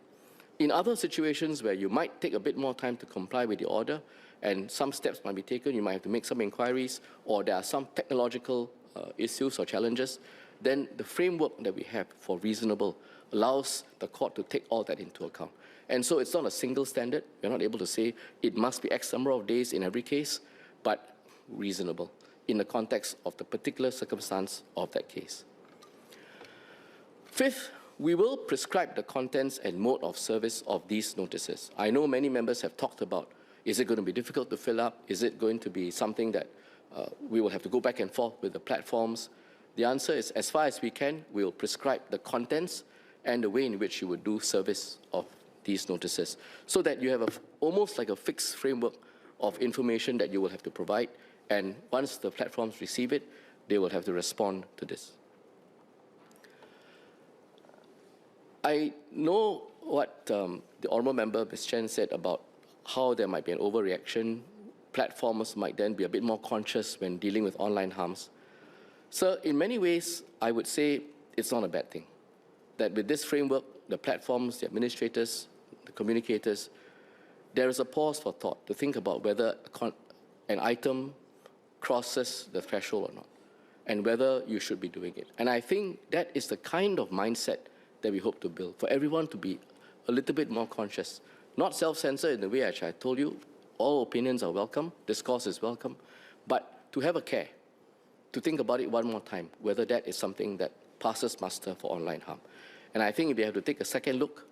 S2: In other situations where you might take a bit more time to comply with the order and some steps might be taken, you might have to make some inquiries, or there are some technological issues or challenges, then the framework that we have for reasonable allows the court to take all that into account. And so it's not a single standard. We're not able to say it must be X number of days in every case, but reasonable in the context of the particular circumstance of that case. Fifth, we will prescribe the contents and mode of service of these notices. I know many members have talked about, is it going to be difficult to fill up? Is it going to be something that we will have to go back and forth with the platforms? The answer is, as far as we can, we will prescribe the contents and the way in which you would do service of these notices, so that you have almost like a fixed framework of information that you will have to provide, and once the platforms receive it, they will have to respond to this. I know what the Honourable Member, Ms. Chen, said about how there might be an overreaction. Platforms might then be a bit more conscious when dealing with online harms. So in many ways, I would say it's not a bad thing, that with this framework, the platforms, the administrators, the communicators, there is a pause for thought to think about whether an item crosses the threshold or not, and whether you should be doing it. And I think that is the kind of mindset that we hope to build, for everyone to be a little bit more conscious, not self-censor in the way which I told you. All opinions are welcome, discourse is welcome, but to have a care, to think about it one more time, whether that is something that passes muster for online harm. And I think if they have to take a second look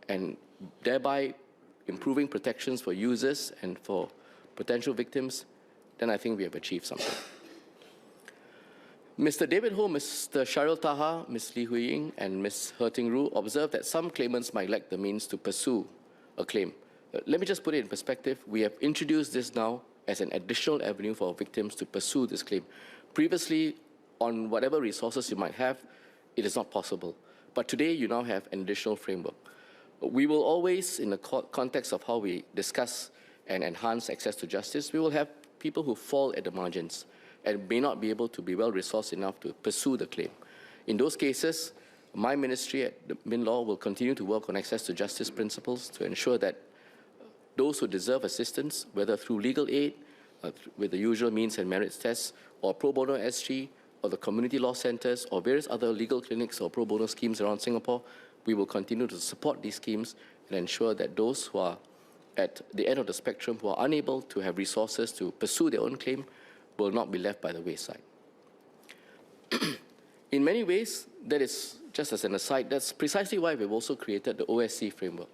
S2: and thereby improving protections for users and for potential victims, then I think we have achieved something. Mr. David Ho, Mr. Sharil Taha, Ms. Lee Hui Ying, and Ms. He Ting Ru observed that some claimants might lack the means to pursue a claim. Let me just put it in perspective. We have introduced this now as an additional avenue for victims to pursue this claim. Previously, on whatever resources you might have, it is not possible. But today, you now have an additional framework. We will always, in the context of how we discuss and enhance access to justice, we will have people who fall at the margins and may not be able to be well-resourced enough to pursue the claim. In those cases, my ministry at the MinLaw will continue to work on access to justice principles to ensure that those who deserve assistance, whether through legal aid, with the usual means and merits tests, or pro bono SG, or the community law centers, or various other legal clinics or pro bono schemes around Singapore, we will continue to support these schemes and ensure that those who are at the end of the spectrum, who are unable to have resources to pursue their own claim, will not be left by the wayside. In many ways, that is, just as an aside, that's precisely why we've also created the OSC framework,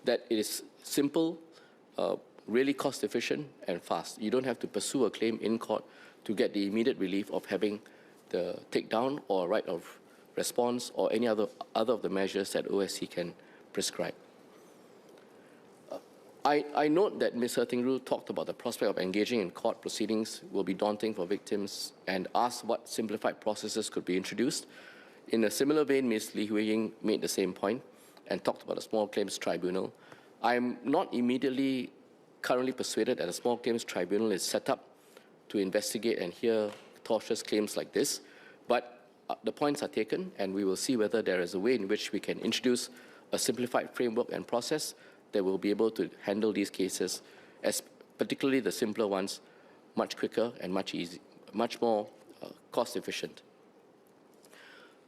S2: that it is simple, really cost-efficient, and fast. You don't have to pursue a claim in court to get the immediate relief of having the takedown or right of response or any other of the measures that OSC can prescribe. I note that Ms. He Ting Ru talked about the prospect of engaging in court proceedings will be daunting for victims and asked what simplified processes could be introduced. In a similar vein, Ms. Lee Hui Ying made the same point and talked about a small claims tribunal. I'm not immediately currently persuaded that a small claims tribunal is set up to investigate and hear tortious claims like this, but the points are taken, and we will see whether there is a way in which we can introduce a simplified framework and process that will be able to handle these cases, as particularly the simpler ones, much quicker and much more cost-efficient.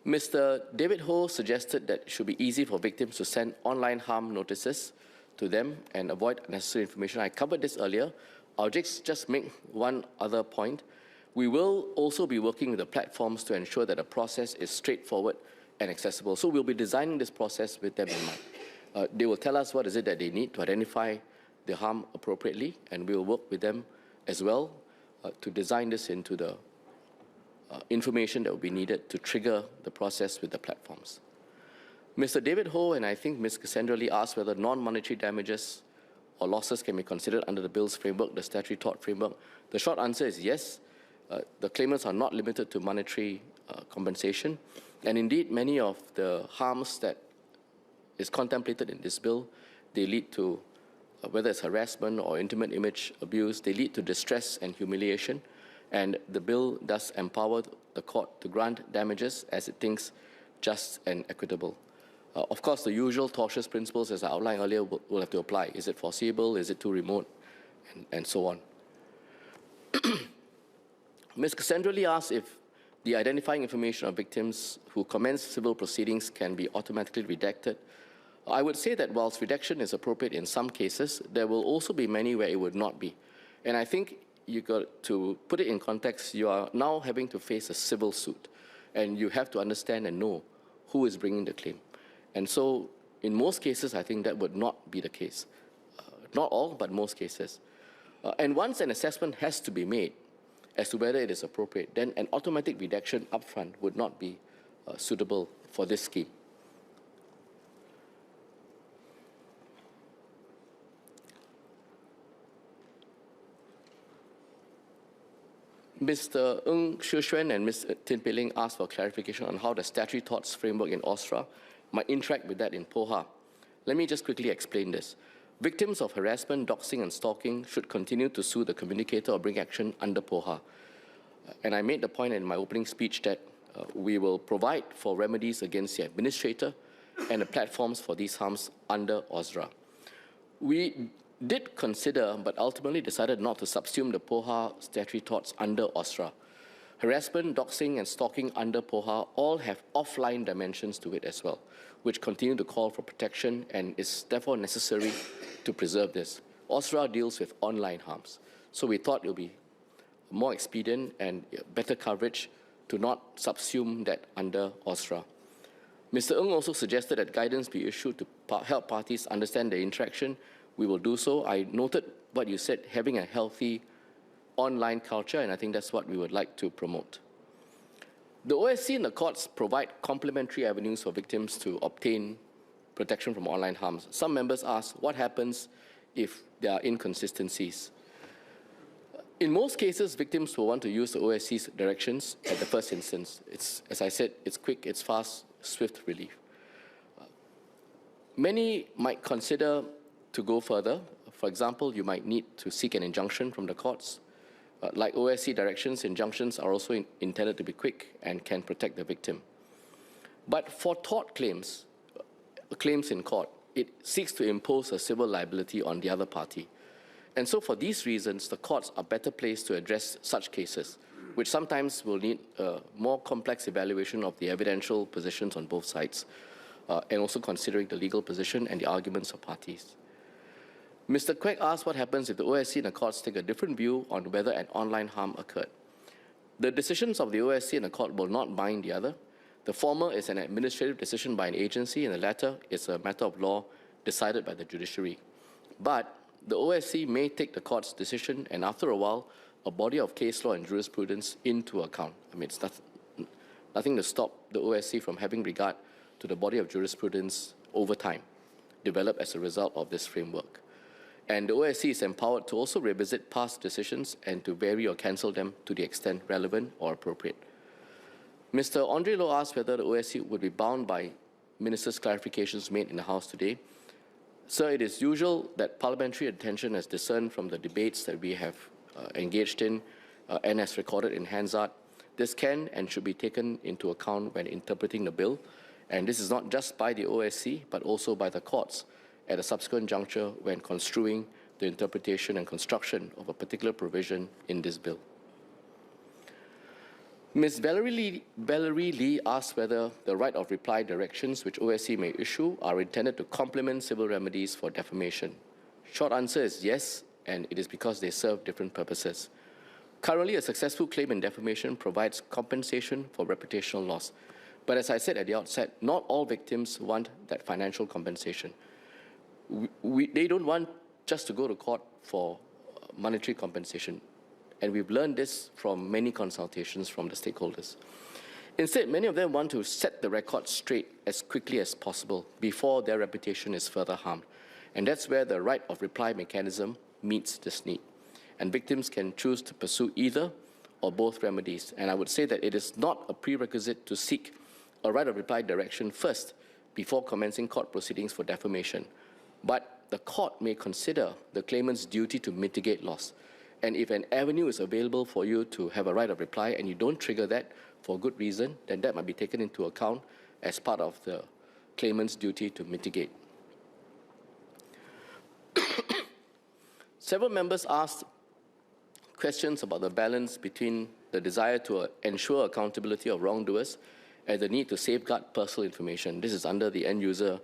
S2: Mr. David Ho suggested that it should be easy for victims to send online harm notices to them and avoid unnecessary information. I covered this earlier. I'll just make one other point. We will also be working with the platforms to ensure that the process is straightforward and accessible. So we'll be designing this process with them in mind. They will tell us what is it that they need to identify the harm appropriately, and we will work with them as well to design this into the information that will be needed to trigger the process with the platforms. Mr. David Ho and I think Ms. Cassandra Lee asked whether non-monetary damages or losses can be considered under the bill's framework, the statutory tort framework. The short answer is yes. The claimants are not limited to monetary compensation, and indeed many of the harms that is contemplated in this bill, they lead to, whether it's harassment or intimate image abuse, they lead to distress and humiliation, and the bill does empower the court to grant damages as it thinks just and equitable. Of course, the usual tortious principles, as I outlined earlier, will have to apply. Is it foreseeable? Is it too remote? And so on. Ms. Cassandra Lee asked if the identifying information of victims who commence civil proceedings can be automatically redacted. I would say that whilst redaction is appropriate in some cases, there will also be many where it would not be. And I think you got to put it in context, you are now having to face a civil suit, and you have to understand and know who is bringing the claim. And so, in most cases, I think that would not be the case. Not all, but most cases. And once an assessment has to be made as to whether it is appropriate, then an automatic redaction upfront would not be suitable for this scheme. Mr. Ng Shushuan and Ms. Tin Pei Ling asked for clarification on how the statutory torts framework in OSRA might interact with that in POHA. Let me just quickly explain this. Victims of harassment, doxing, and stalking should continue to sue the communicator or bring action under POHA. And I made the point in my opening speech that we will provide for remedies against the administrator and the platforms for these harms under OSRA. We did consider, but ultimately decided not to subsume the POHA statutory torts under OSRA. Harassment, doxing, and stalking under POHA all have offline dimensions to it as well, which continue to call for protection and is therefore necessary to preserve this. OSRA deals with online harms, so we thought it would be more expedient and better coverage to not subsume that under OSRA. Mr. Ng also suggested that guidance be issued to help parties understand the interaction. We will do so. I noted what you said, having a healthy online culture, and I think that's what we would like to promote. The OSC and the courts provide complementary avenues for victims to obtain protection from online harms. Some members ask, what happens if there are inconsistencies? In most cases, victims will want to use the OSC's directions at the first instance. As I said, it's quick, it's fast, swift relief. Many might consider to go further. For example, you might need to seek an injunction from the courts. Like OSC directions, injunctions are also intended to be quick and can protect the victim. But for tort claims, claims in court, it seeks to impose a civil liability on the other party. And so for these reasons, the courts are better placed to address such cases, which sometimes will need a more complex evaluation of the evidential positions on both sides, and also considering the legal position and the arguments of parties. Mr. Quek asked what happens if the OSC and the courts take a different view on whether an online harm occurred. The decisions of the OSC and the court will not bind the other. The former is an administrative decision by an agency, and the latter is a matter of law decided by the judiciary. But the OSC may take the court's decision and, after a while, a body of case law and jurisprudence into account. I mean, it's nothing to stop the OSC from having regard to the body of jurisprudence over time, developed as a result of this framework. And the OSC is empowered to also revisit past decisions and to vary or cancel them to the extent relevant or appropriate. Mr. Andre Loh asked whether the OSC would be bound by Minister's clarifications made in the House today. Sir, it is usual that parliamentary attention, as discerned from the debates that we have engaged in and as recorded in Hansard, this can and should be taken into account when interpreting the bill. And this is not just by the OSC, but also by the courts at a subsequent juncture when construing the interpretation and construction of a particular provision in this bill. Ms. Valerie Lee asked whether the right of reply directions which OSC may issue are intended to complement civil remedies for defamation. Short answer is yes, and it is because they serve different purposes. Currently, a successful claim in defamation provides compensation for reputational loss. But as I said at the outset, not all victims want that financial compensation. They don't want just to go to court for monetary compensation. And we've learned this from many consultations from the stakeholders. Instead, many of them want to set the record straight as quickly as possible before their reputation is further harmed. And that's where the right of reply mechanism meets this need. And victims can choose to pursue either or both remedies. And I would say that it is not a prerequisite to seek a right of reply direction first before commencing court proceedings for defamation. But the court may consider the claimant's duty to mitigate loss. And if an avenue is available for you to have a right of reply and you don't trigger that for good reason, then that might be taken into account as part of the claimant's duty to mitigate. Several members asked questions about the balance between the desire to ensure accountability of wrongdoers and the need to safeguard personal information. This is under the end-user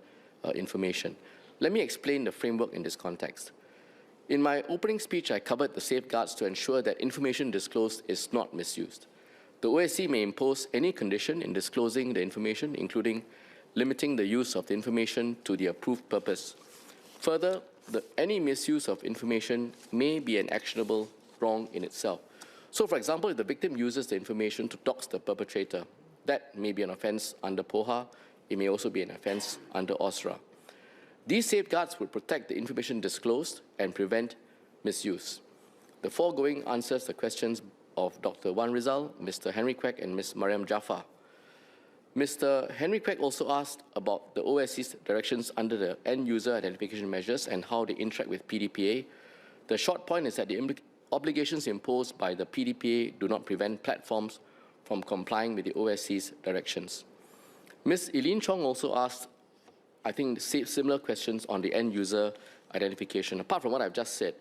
S2: information. Let me explain the framework in this context. In my opening speech, I covered the safeguards to ensure that information disclosed is not misused. The OSC may impose any condition in disclosing the information, including limiting the use of the information to the approved purpose. Further, any misuse of information may be an actionable wrong in itself. So, for example, if the victim uses the information to dox the perpetrator, that may be an offence under POHA. It may also be an offence under OSRA. These safeguards would protect the information disclosed and prevent misuse. The foregoing answers the questions of Dr. Wan Rizal, Mr. Henry Quek, and Ms. Mariam Jaffar. Mr. Henry Quek also asked about the OSC's directions under the end-user identification measures and how they interact with PDPA. The short point is that the obligations imposed by the PDPA do not prevent platforms from complying with the OSC's directions. Ms. Eileen Chong also asked, I think, similar questions on the end-user identification. Apart from what I've just said,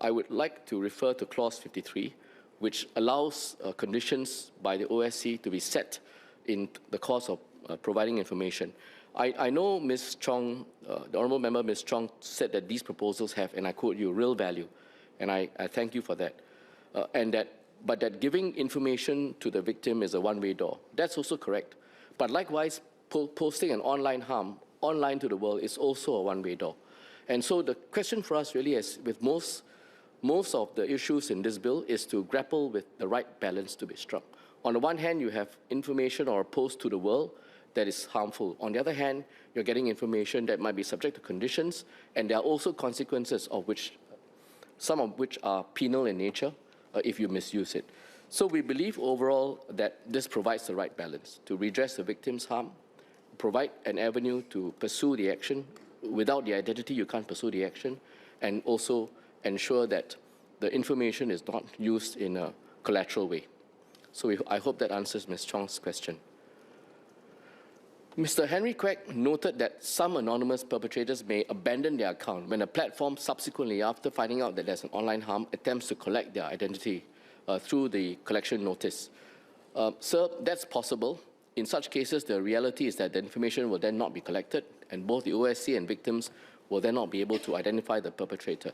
S2: I would like to refer to Clause 53, which allows conditions by the OSC to be set in the course of providing information. I know Ms. Chong, the Honourable Member Ms. Chong, said that these proposals have, and I quote you, real value, and I thank you for that. But that giving information to the victim is a one-way door. That's also correct. But likewise, posting an online harm online to the world is also a one-way door. And so the question for us really is, with most of the issues in this bill, is to grapple with the right balance to be struck. On the one hand, you have information or a post to the world that is harmful. On the other hand, you're getting information that might be subject to conditions, and there are also consequences of which, some of which are penal in nature if you misuse it. So we believe overall that this provides the right balance to redress the victim's harm, provide an avenue to pursue the action. Without the identity, you can't pursue the action, and also ensure that the information is not used in a collateral way. So I hope that answers Ms. Chong's question. Mr. Henry Quek noted that some anonymous perpetrators may abandon their account when a platform subsequently, after finding out that there's an online harm, attempts to collect their identity through the collection notice. Sir, that's possible. In such cases, the reality is that the information will then not be collected, and both the OSC and victims will then not be able to identify the perpetrator.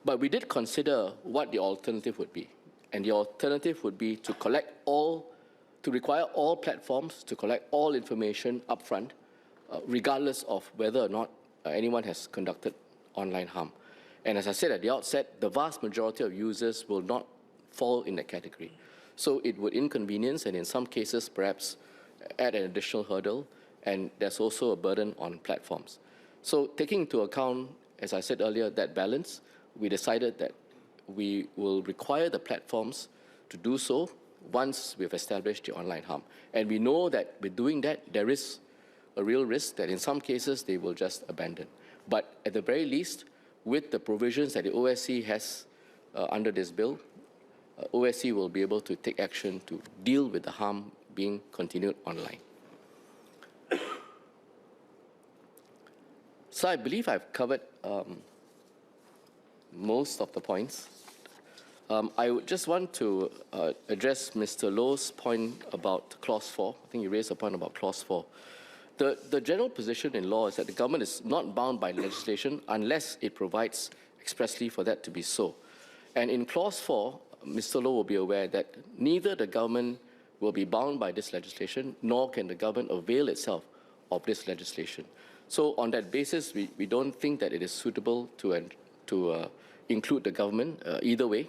S2: But we did consider what the alternative would be. And the alternative would be to require all platforms to collect all information upfront, regardless of whether or not anyone has conducted online harm. And as I said at the outset, the vast majority of users will not fall in that category. So it would inconvenience and in some cases perhaps add an additional hurdle, and there's also a burden on platforms. So taking into account, as I said earlier, that balance, we decided that we will require the platforms to do so once we've established the online harm. And we know that with doing that, there is a real risk that in some cases they will just abandon. But at the very least, with the provisions that the OSC has under this bill, OSC will be able to take action to deal with the harm being continued online. So I believe I've covered most of the points. I would just want to address Mr. Lowe's point about Clause 4. I think you raised a point about Clause 4. The general position in law is that the government is not bound by legislation unless it provides expressly for that to be so. And in Clause 4, Mr. Lowe will be aware that neither the government will be bound by this legislation, nor can the government avail itself of this legislation. So on that basis, we don't think that it is suitable to include the government either way,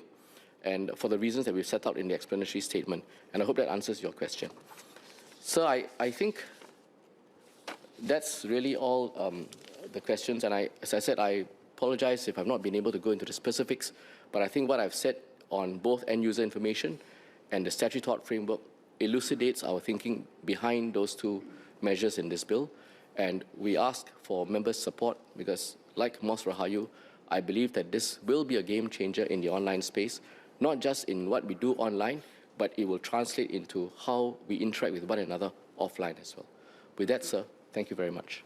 S2: and for the reasons that we've set out in the explanatory statement. And I hope that answers your question. So I think that's really all the questions. And as I said, I apologize if I've not been able to go into the specifics, but I think what I've said on both end-user information and the statute tort framework elucidates our thinking behind those two measures in this bill. And we ask for members' support because, like Mos Rahayu, I believe that this will be a game changer in the online space, not just in what we do online, but it will translate into how we interact with one another offline as well. With that, sir, Thank you very much.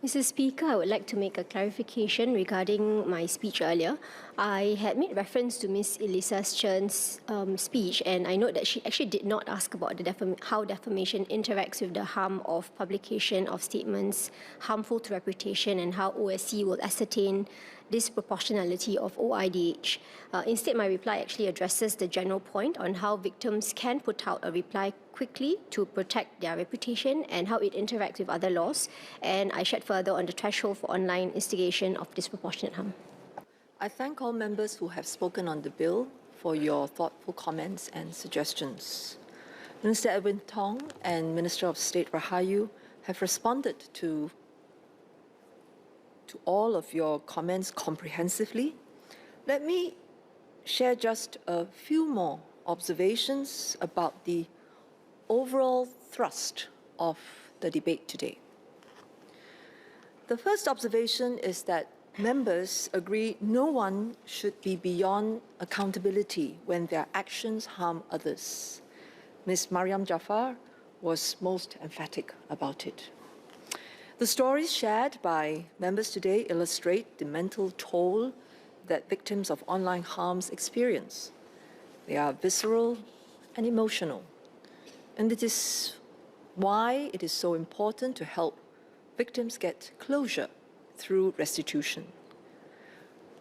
S1: Mr. Speaker, I would like to make a clarification regarding my speech earlier. I had made reference to Ms. Elisa Chen's speech, and I note that she actually did not ask about how defamation interacts with the harm of publication of statements harmful to reputation and how OSC will ascertain disproportionality of OIDH. Instead, my reply actually addresses the general point on how victims can put out a reply quickly to protect their reputation and how it interacts with other laws. And I shed further on the threshold for online instigation of disproportionate harm.
S3: I thank all members who have spoken on the bill for your thoughtful comments and suggestions. Minister Edwin Tong and Minister of State Rahayu have responded to all of your comments comprehensively. Let me share just a few more observations about the overall thrust of the debate today. The first observation is that members agree no one should be beyond accountability when their actions harm others. Ms. Mariam Jafar was most emphatic about it. The stories shared by members today illustrate the mental toll that victims of online harms experience. They are visceral and emotional, and it is why it is so important to help victims get closure through restitution.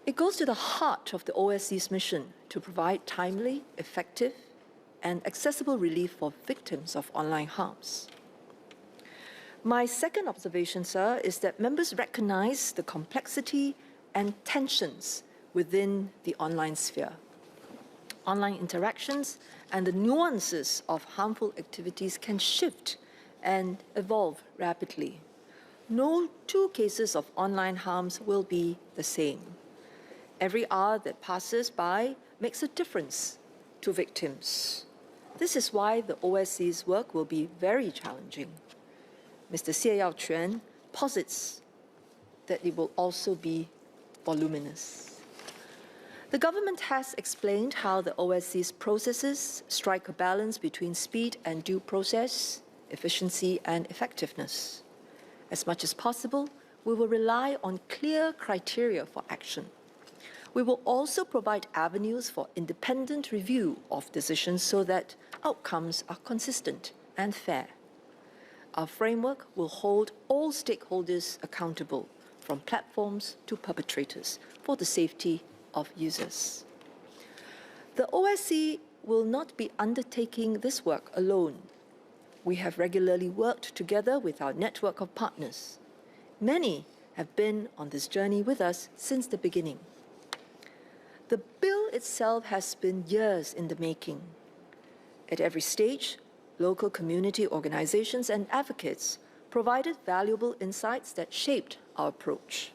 S3: It goes to the heart of the OSC's mission to provide timely, effective, and accessible relief for victims of online harms. My second observation, sir, is that members recognize the complexity and tensions within the online sphere. Online interactions and the nuances of harmful activities can shift and evolve rapidly. No two cases of online harms will be the same. Every hour that passes by makes a difference to victims. This is why the OSC's work will be very challenging. Mr. Xie Yaoquan posits that it will also be voluminous. The government has explained how the OSC's processes strike a balance between speed and due process, efficiency and effectiveness. As much as possible, we will rely on clear criteria for action. We will also provide avenues for independent review of decisions so that outcomes are consistent and fair. Our framework will hold all stakeholders accountable, from platforms to perpetrators, for the safety of users. The OSCE will not be undertaking this work alone. We have regularly worked together with our network of partners. Many have been on this journey with us since the beginning. The bill itself has been years in the making. At every stage, local community organizations and advocates provided valuable insights that shaped our approach.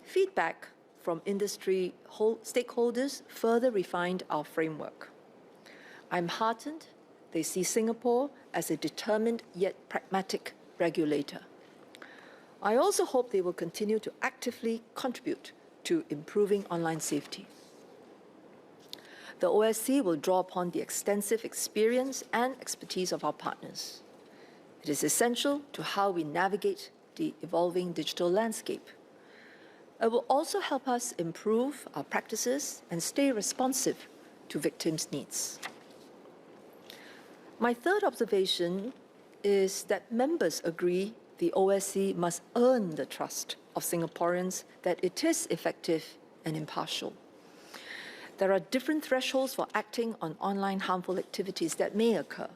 S3: Feedback from industry stakeholders further refined our framework. I'm heartened they see Singapore as a determined yet pragmatic regulator. I also hope they will continue to actively contribute to improving online safety. The OSCE will draw upon the extensive experience and expertise of our partners. It is essential to how we navigate the evolving digital landscape. It will also help us improve our practices and stay responsive to victims' needs. My third observation is that members agree the OSCE must earn the trust of Singaporeans that it is effective and impartial. There are different thresholds for acting on online harmful activities that may occur.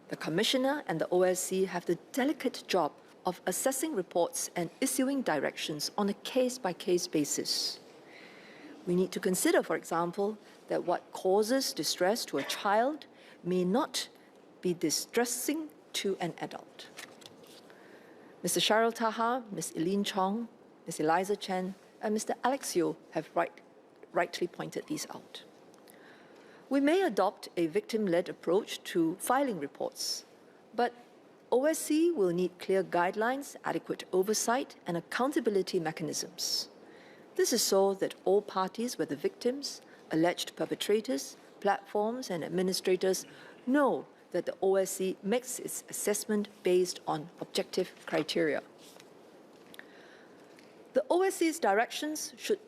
S3: The Commissioner and the OSCE have the delicate job of assessing reports and issuing directions on a case-by-case basis. We need to consider, for example, that what causes distress to a child may not be distressing to an adult. Mr. Sharil Taha, Ms. Eileen Chong, Ms. Eliza Chen, and Mr. Alex Yeo have rightly pointed these out. We may adopt a victim-led approach to filing reports, but OSCE will need clear guidelines, adequate oversight, and accountability mechanisms. This is so that all parties, whether victims, alleged perpetrators, platforms, and administrators, know that the OSCE makes its assessment based on objective criteria. The OSCE's directions should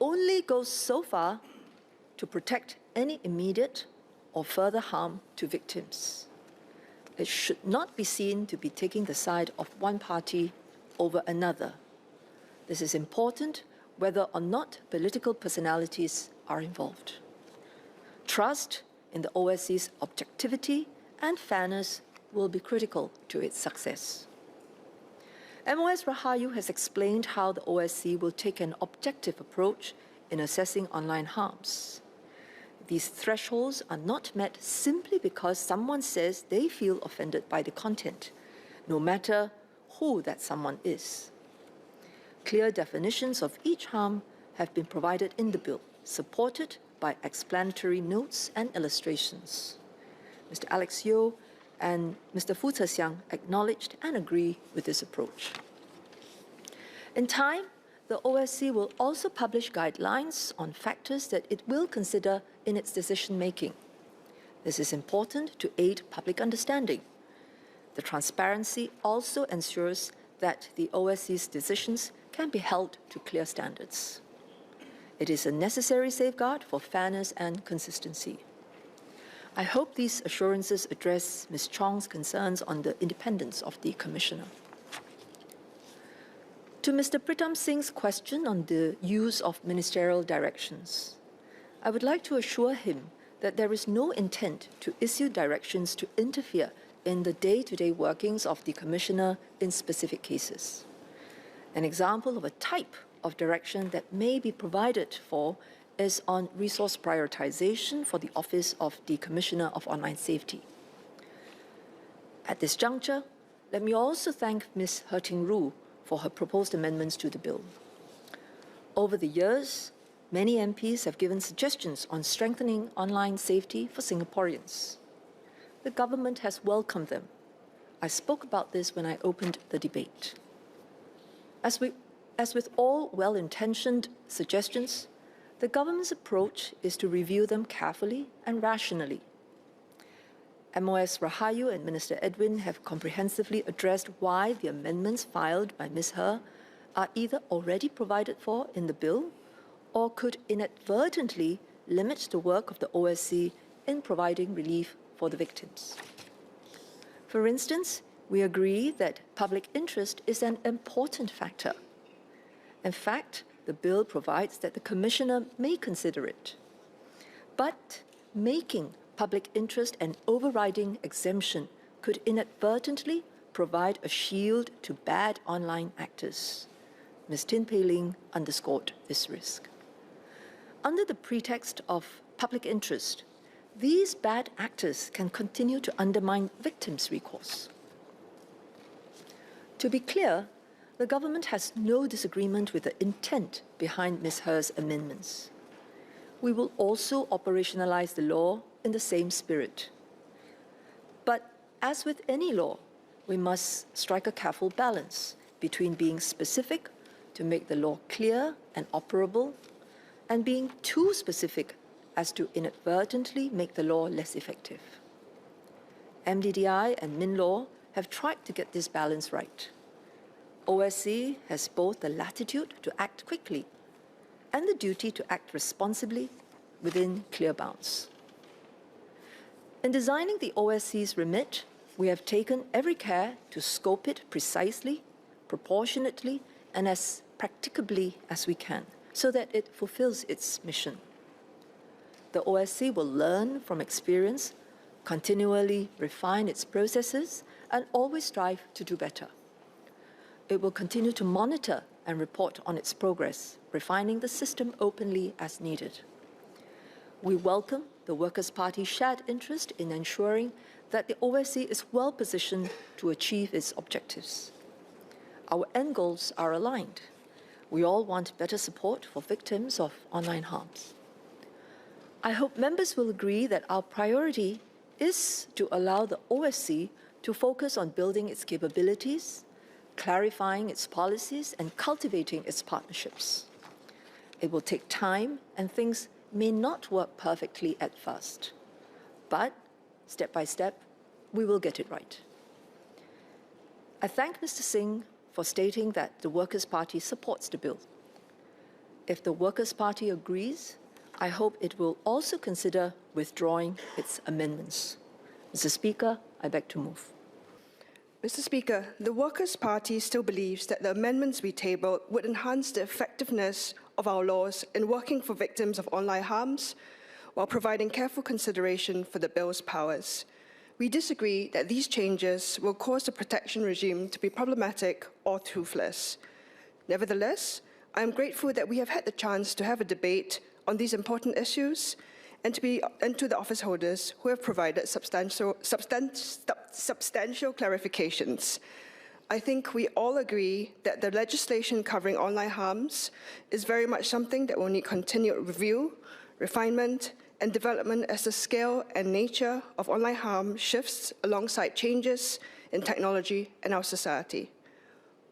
S3: only go so far to protect any immediate or further harm to victims. It should not be seen to be taking the side of one party over another. This is important whether or not political personalities are involved. Trust in the OSCE's objectivity and fairness will be critical to its success. MOS Rahayu has explained how the OSCE will take an objective approach in assessing online harms. These thresholds are not met simply because someone says they feel offended by the content, no matter who that someone is. Clear definitions of each harm have been provided in the bill, supported by explanatory notes and illustrations. Mr. Alex Yeo and Mr. Fu Zhexiang acknowledged and agree with this approach. In time, the OSCE will also publish guidelines on factors that it will consider in its decision-making. This is important to aid public understanding. The transparency also ensures that the OSCE's decisions can be held to clear standards. It is a necessary safeguard for fairness and consistency. I hope these assurances address Ms. Chong's concerns on the independence of the Commissioner. To Mr. Pritam Singh's question on the use of ministerial directions, I would like to assure him that there is no intent to issue directions to interfere in the day-to-day workings of the Commissioner in specific cases. An example of a type of direction that may be provided for is on resource prioritization for the Office of the Commissioner of Online Safety. At this juncture, let me also thank Ms. He Ting Ru for her proposed amendments to the bill. Over the years, many MPs have given suggestions on strengthening online safety for Singaporeans. The government has welcomed them. I spoke about this when I opened the debate. As with all well-intentioned suggestions, the government's approach is to review them carefully and rationally. MOS Rahayu and Minister Edwin have comprehensively addressed why the amendments filed by Ms. He are either already provided for in the bill or could inadvertently limit the work of the OSCE in providing relief for the victims. For instance, we agree that public interest is an important factor. In fact, the bill provides that the Commissioner may consider it. But making public interest an overriding exemption could inadvertently provide a shield to bad online actors. Ms. Tin Pei Ling underscored this risk. Under the pretext of public interest, these bad actors can continue to undermine victims' recourse. To be clear, the government has no disagreement with the intent behind Ms. He's amendments. We will also operationalize the law in the same spirit. But as with any law, we must strike a careful balance between being specific to make the law clear and operable and being too specific as to inadvertently make the law less effective. MDDI and MinLaw have tried to get this balance right. OSCE has both the latitude to act quickly and the duty to act responsibly within clear bounds. In designing the OSCE's remit, we have taken every care to scope it precisely, proportionately, and as practicably as we can, so that it fulfills its mission. The OSCE will learn from experience, continually refine its processes, and always strive to do better. It will continue to monitor and report on its progress, refining the system openly as needed. We welcome the Workers' Party's shared interest in ensuring that the OSCE is well positioned to achieve its objectives. Our end goals are aligned. We all want better support for victims of online harms. I hope members will agree that our priority is to allow the OSCE to focus on building its capabilities, clarifying its policies, and cultivating its partnerships. It will take time, and things may not work perfectly at first. But, step by step, we will get it right. I thank Mr. Singh for stating that the Workers' Party supports the bill. If the Workers' Party agrees, I hope it will also consider withdrawing its amendments. Mr. Speaker, I beg to move.
S4: Mr. Speaker, the Workers' Party still believes that the amendments we tabled would enhance the effectiveness of our laws in working for victims of online harms while providing careful consideration for the bill's powers. We disagree that these changes will cause the protection regime to be problematic or toothless. Nevertheless, I am grateful that we have had the chance to have a debate on these important issues and to the office holders who have provided substantial clarifications. I think we all agree that the legislation covering online harms is very much something that will need continued review, refinement, and development as the scale and nature of online harm shifts alongside changes in technology and our society.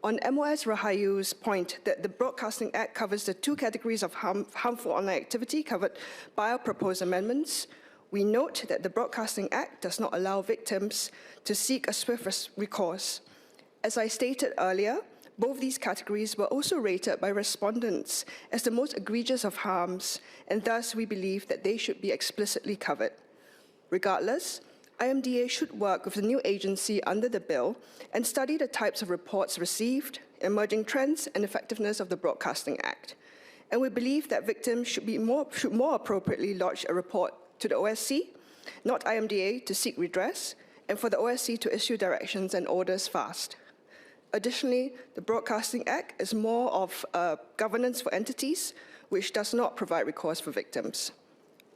S4: On MOS Rahayu's point that the Broadcasting Act covers the two categories of harmful online activity covered by our proposed amendments, we note that the Broadcasting Act does not allow victims to seek a swift recourse. As I stated earlier, both these categories were also rated by respondents as the most egregious of harms, and thus we believe that they should be explicitly covered. Regardless, IMDA should work with the new agency under the bill and study the types of reports received, emerging trends, and effectiveness of the Broadcasting Act. And we believe that victims should more appropriately lodge a report to the OSC, not IMDA, to seek redress, and for the OSC to issue directions and orders fast. Additionally, the Broadcasting Act is more of governance for entities, which does not provide recourse for victims.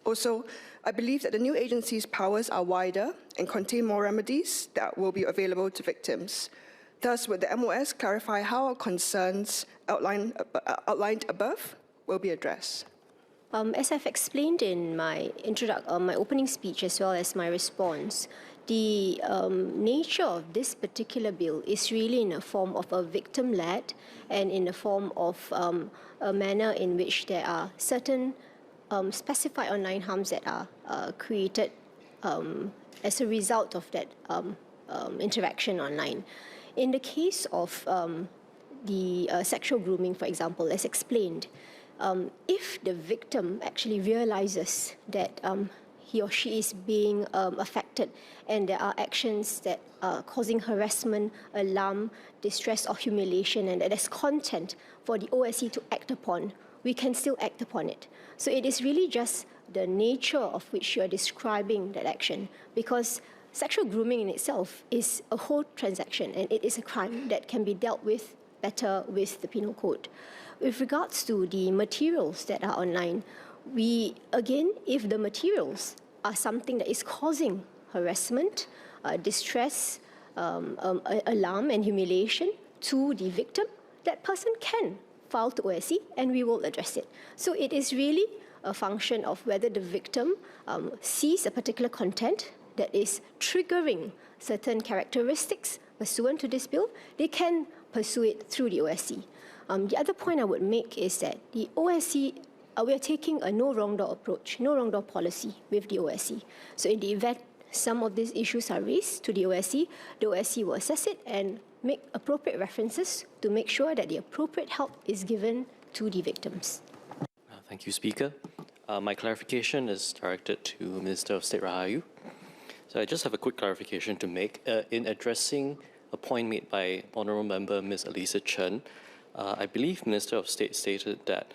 S4: Also, I believe that the new agency's powers are wider and contain more remedies that will be available to victims. Thus, would the MOS clarify how our concerns outlined above will be addressed?
S1: As I've explained in my opening speech as well as my response, the nature of this particular bill is really in a form of a victim-led and in the form of a manner in which there are certain specified online harms that are created as a result of that interaction online. In the case of the sexual grooming, for example, as explained, if the victim actually realizes that he or she is being affected and there are actions that are causing harassment, alarm, distress or humiliation, and that there's content for the OSC to act upon, we can still act upon it. So it is really just the nature of which you are describing that action, because sexual grooming in itself is a whole transaction and it is a crime that can be dealt with better with the penal code. With regards to the materials that are online, if the materials are something that is causing harassment, distress, alarm and humiliation to the victim, that person can file to OSC and we will address it. So it is really a function of whether the victim sees a particular content that is triggering certain characteristics pursuant to this bill, they can pursue it through the OSC. The other point I would make is that the OSC, we are taking a no wrong door approach, no wrong door policy with the OSC. So in the event some of these issues are raised to the OSC will assess it and make appropriate references to make sure that the appropriate help is given to the victims.
S5: Thank you, Speaker. My clarification is directed to Minister of State Rahayu. So I just have a quick clarification to make. In addressing a point made by Honourable Member Ms. Elisa Chen, I believe Minister of State stated that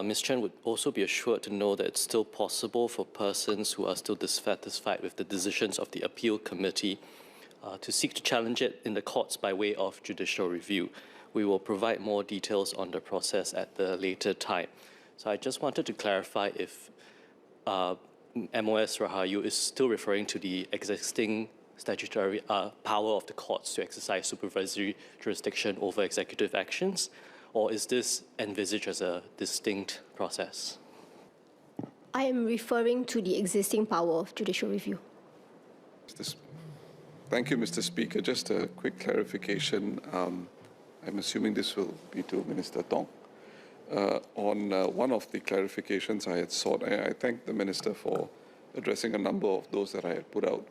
S5: Ms. Chen would also be assured to know that it's still possible for persons who are still dissatisfied with the decisions of the appeal committee to seek to challenge it in the courts by way of judicial review. We will provide more details on the process at the later time. So I just wanted to clarify if MOS Rahayu is still referring to the existing statutory power of the courts to exercise supervisory jurisdiction over executive actions, or is this envisaged as a distinct process?
S1: I am referring to the existing power of judicial review.
S6: Thank you, Mr. Speaker. Just a quick clarification. I'm assuming this will be to Minister Tong. On one of the clarifications I had sought, I thank the Minister for addressing a number of those that I had put out.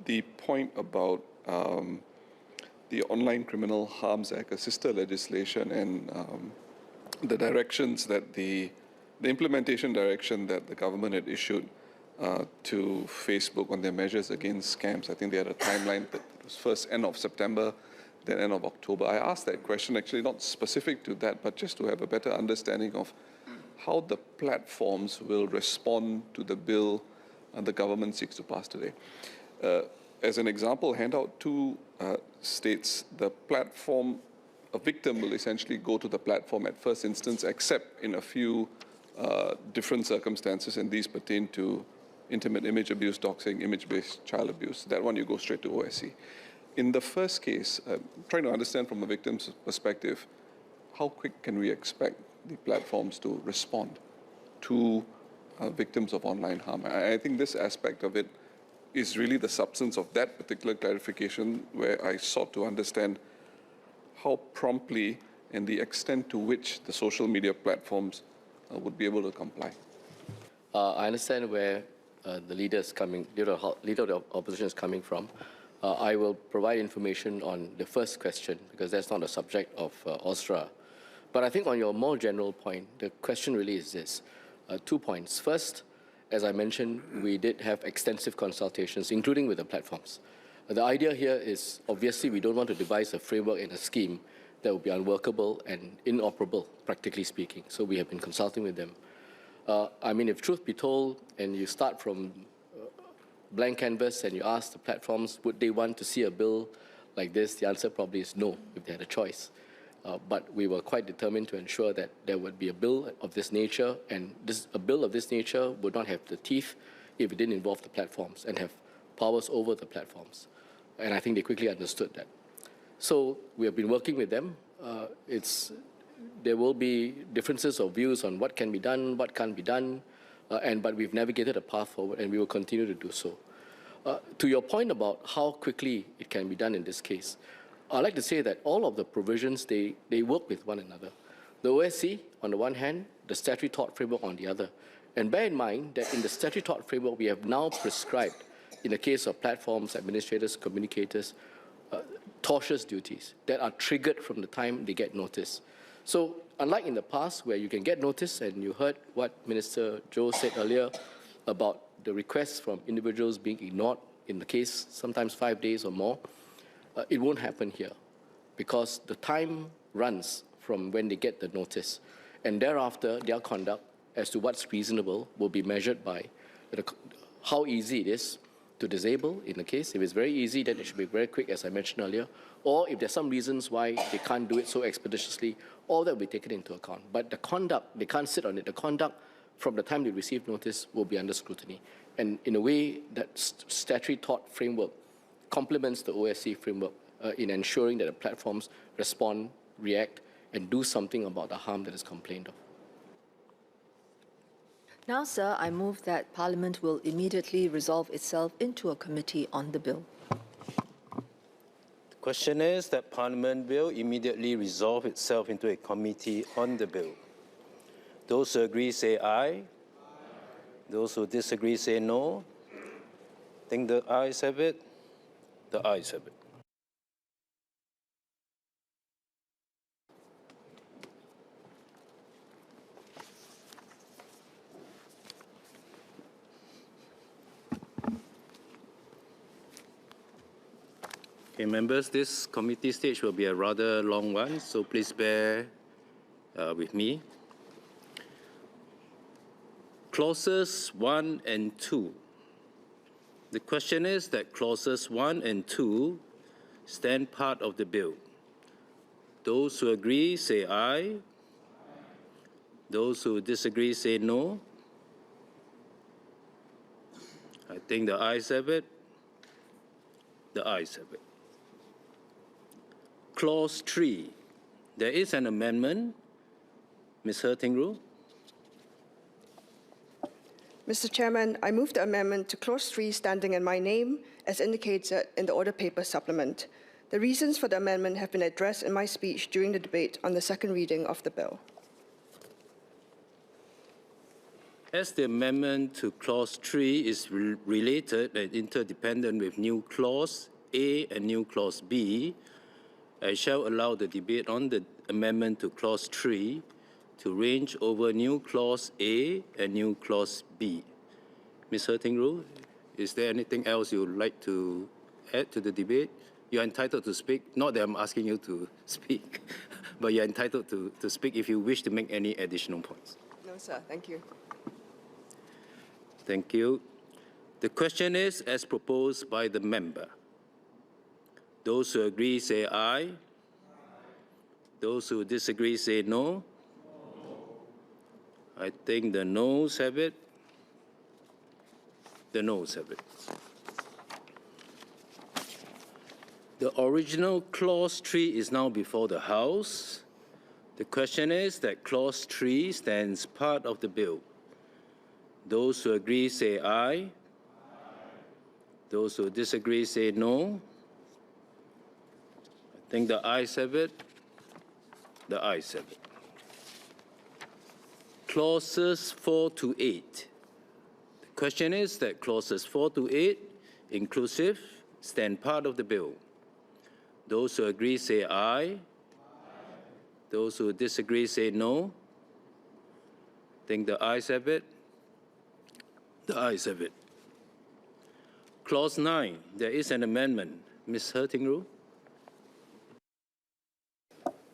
S6: The point about the Online Criminal Harms Act, a sister legislation, and the directions that the implementation direction that the government had issued to Facebook on their measures against scams. I think they had a timeline that was first end of September, then end of October. I asked that question actually not specific to that, but just to have a better understanding of how the platforms will respond to the bill the government seeks to pass today. As an example, handout 2 states the platform, a victim will essentially go to the platform at first instance, except in a few different circumstances, and these pertain to intimate image abuse, doxing, image-based child abuse. That one you go straight to OSC. In the first case, trying to understand from a victim's perspective, how quick can we expect the platforms to respond to victims of online harm? I think this aspect of it is really the substance of that particular clarification, where I sought to understand how promptly and the extent to which the social media platforms would be able to comply.
S2: I understand where the leader of the opposition is coming from. I will provide information on the first question, because that's not a subject of OSRA. But I think on your more general point, the question really is this. 2 points. First, as I mentioned, we did have extensive consultations, including with the platforms. The idea here is, obviously, we don't want to devise a framework and a scheme that will be unworkable and inoperable, practically speaking. So we have been consulting with them. I mean, if truth be told, and you start from blank canvas and you ask the platforms, would they want to see a bill like this? The answer probably is no, if they had a choice. But we were quite determined to ensure that there would be a bill of this nature, and a bill of this nature would not have the teeth if it didn't involve the platforms and have powers over the platforms. And I think they quickly understood that. So we have been working with them. There will be differences of views on what can be done, what can't be done, but we've navigated a path forward, and we will continue to do so. To your point about how quickly it can be done in this case, I'd like to say that all of the provisions, they work with one another. The OSC, on the one hand, the statutory tort framework on the other. And bear in mind that in the statutory tort framework, we have now prescribed, in the case of platforms, administrators, communicators, tortious duties that are triggered from the time they get notice. So unlike in the past, where you can get notice, and you heard what Minister Joe said earlier about the requests from individuals being ignored, in the case sometimes 5 days or more, it won't happen here, because the time runs from when they get the notice, and thereafter their conduct as to what's reasonable will be measured by how easy it is to disable in the case. If it's very easy, then it should be very quick, as I mentioned earlier, or if there's some reasons why they can't do it so expeditiously, all that will be taken into account. But the conduct, they can't sit on it. The conduct from the time they receive notice will be under scrutiny. And in a way, that statutory tort framework complements the OSC framework in ensuring that the platforms respond, react, and do something about the harm that is complained of.
S3: Now, sir, I move that Parliament will immediately resolve itself into a committee on the bill.
S7: The question is that Parliament will immediately resolve itself into a committee on the bill. Those who agree say aye. Those who disagree say no. I think the ayes have it. The ayes have it. Okay, members, this committee stage will be a rather long one, so please bear with me. Clauses 1 and 2. The question is that clauses 1 and 2 stand part of the bill. Those who agree say aye. Those who disagree say no. I think the ayes have it. The ayes have it. Clause 3. There is an amendment. Ms. He Ting Ru.
S4: Mr. Chairman, I move the amendment to Clause 3 standing in my name as indicated in the order paper supplement. The reasons for the amendment have been addressed in my speech during the debate on the second reading of the bill.
S7: As the amendment to Clause 3 is related and interdependent with new Clause A and new Clause B, I shall allow the debate on the amendment to Clause 3 to range over new Clause A and new Clause B. Ms. He Ting Ru, is there anything else you would like to add to the debate? You're entitled to speak. Not that I'm asking you to speak, but you're entitled to speak if you wish to make any additional points.
S4: No, sir. Thank you.
S7: Thank you. The question is as proposed by the member. Those who agree say aye. Those who disagree say no. I think the noes have it. The noes have it. The original Clause 3 is now before the House. The question is that Clause 3 stands part of the bill. Those who agree say aye. Those who disagree say no. I think the ayes have it. The ayes have it. Clauses 4 to 8. The question is that clauses 4 to 8, inclusive, stand part of the bill. Those who agree say aye. Those who disagree say no. I think the ayes have it. The ayes have it. Clause 9, there is an amendment. Ms. He Ting Ru.